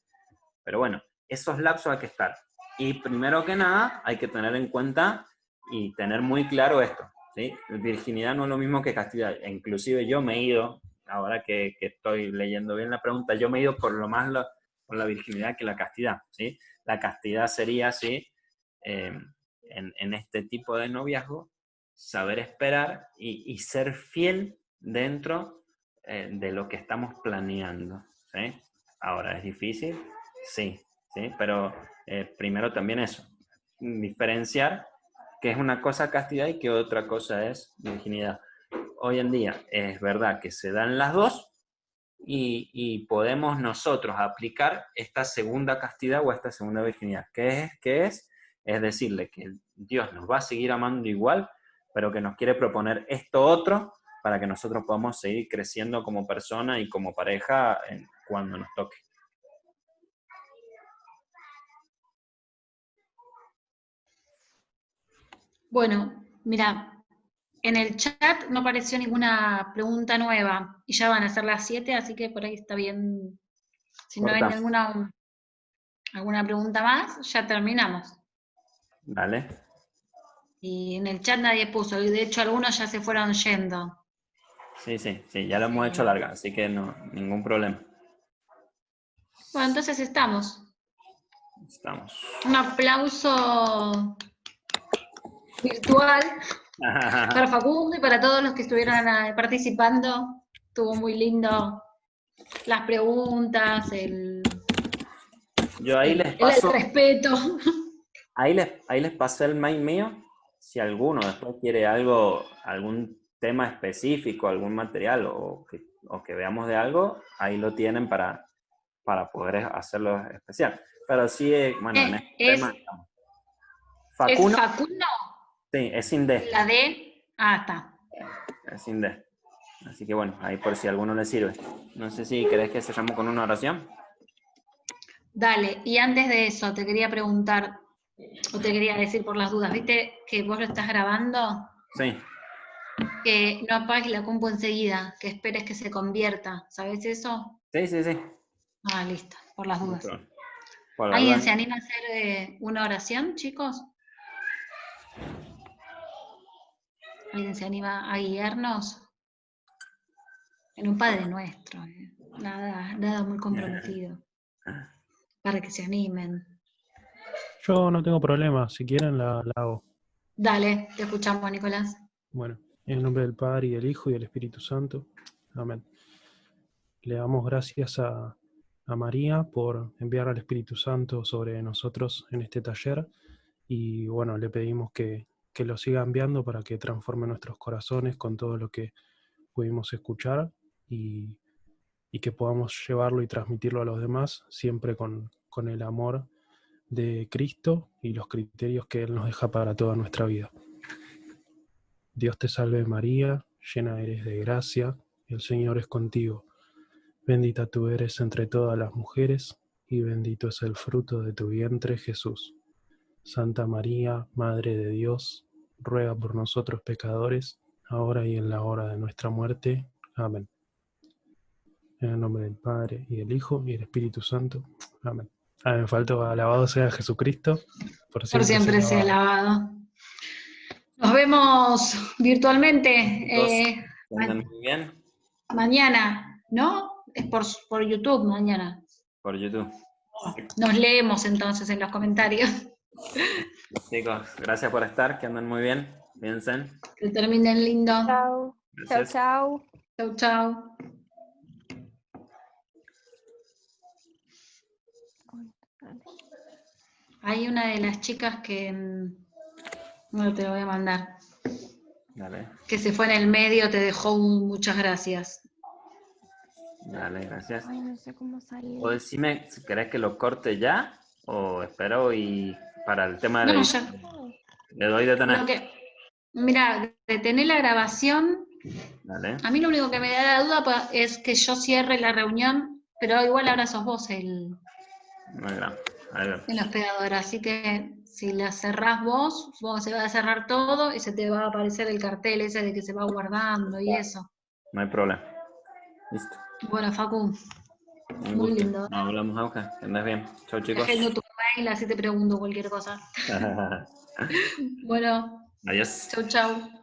Pero bueno, esos lapsos hay que estar. Y primero que nada, hay que tener en cuenta y tener muy claro esto, ¿sí? Virginidad no es lo mismo que castidad. Inclusive yo me he ido, ahora que estoy leyendo bien la pregunta, yo me he ido por lo más por la virginidad que la castidad, ¿sí? La castidad sería, ¿sí? En este tipo de noviazgo, saber esperar y ser fiel dentro de lo que estamos planeando, ¿sí? Ahora, ¿es difícil? Sí, ¿sí? Pero primero también eso, diferenciar qué es una cosa castidad y qué otra cosa es virginidad. Hoy en día es verdad que se dan las dos y podemos nosotros aplicar esta segunda castidad o esta segunda virginidad. ¿Qué es? ¿Qué es? Es decirle que Dios nos va a seguir amando igual, pero que nos quiere proponer esto otro para que nosotros podamos seguir creciendo como persona y como pareja cuando nos toque.
Bueno, mira, en el chat no apareció ninguna pregunta nueva y ya van a ser las 7, así que por ahí está bien. Si no hay
Cortamos.
alguna pregunta más, ya terminamos.
Dale.
Y en el chat nadie puso, y de hecho algunos ya se fueron yendo.
Sí, ya lo hemos hecho larga, así que no, ningún problema.
Bueno, entonces estamos.
Estamos.
Un aplauso virtual para Facundo y para todos los que estuvieron participando. Estuvo muy lindo las preguntas,
Yo ahí les paso,
el respeto.
ahí les pasé el mail mío. Si alguno después quiere algún tema específico, algún material o que veamos de algo, ahí lo tienen para poder hacerlo especial. Pero sí, bueno, en este tema estamos. ¿Facundo?
¿Es Facundo?
Sí, es sin D.
¿La D? Ah, está.
Es sin D. Así que bueno, ahí por si a alguno le sirve. No sé si querés que cerramos con una oración.
Dale, y antes de eso te quería preguntar, o te quería decir por las dudas, ¿viste que vos lo estás grabando?
Sí.
Que no apagues la compu enseguida, que esperes que se convierta, ¿sabes eso?
Sí.
Ah, listo, por las dudas.
¿Alguien
se anima a hacer una oración, chicos? ¿Alguien se anima a guiarnos? En un Padre Nuestro, nada muy comprometido, para que se animen.
Yo no tengo problema, si quieren la hago.
Dale, te escuchamos, Nicolás.
Bueno, en el nombre del Padre, y del Hijo, y del Espíritu Santo. Amén. Le damos gracias a María por enviar al Espíritu Santo sobre nosotros en este taller. Y bueno, le pedimos que lo siga enviando para que transforme nuestros corazones con todo lo que pudimos escuchar y que podamos llevarlo y transmitirlo a los demás, siempre con el amor de Cristo y los criterios que Él nos deja para toda nuestra vida. Dios te salve María, llena eres de gracia, el Señor es contigo. Bendita tú eres entre todas las mujeres, y bendito es el fruto de tu vientre, Jesús. Santa María, Madre de Dios, ruega por nosotros pecadores, ahora y en la hora de nuestra muerte. Amén. En el nombre del Padre, y del Hijo, y del Espíritu Santo. Amén. Me faltó: alabado sea Jesucristo, por
siempre sea alabado. Nos vemos virtualmente
muy bien.
Mañana, ¿no? Es por YouTube mañana.
Por YouTube.
Nos leemos entonces en los comentarios.
Chicos, gracias por estar, que anden muy bien. Piensen.
Que terminen lindo.
Chao.
Gracias.
Chao.
Chau. Hay una de las chicas que, no te lo voy a mandar,
Dale,
que se fue en el medio, te dejó un muchas gracias.
dale, gracias.
Ay, no sé cómo salir.
O decime si querés que lo corte ya o espero y para el tema
No,
de...
ya,
Le doy detener.
mira, detener la grabación.
Dale.
A mí lo único que me da la duda es que yo cierre la reunión, pero igual ahora sos vos el
Muy bien. Ahí vemos.
hospedador, así que si la cerrás vos se va a cerrar todo y se te va a aparecer el cartel ese de que se va guardando y eso.
No hay problema. Listo.
Bueno, Facu,
Un
muy
gusto.
lindo.
Nos hablamos, Auca. Que andes bien. Chau, chicos.
Agendo tu mail, así te pregunto cualquier cosa. Bueno,
Adiós.
chau, chau.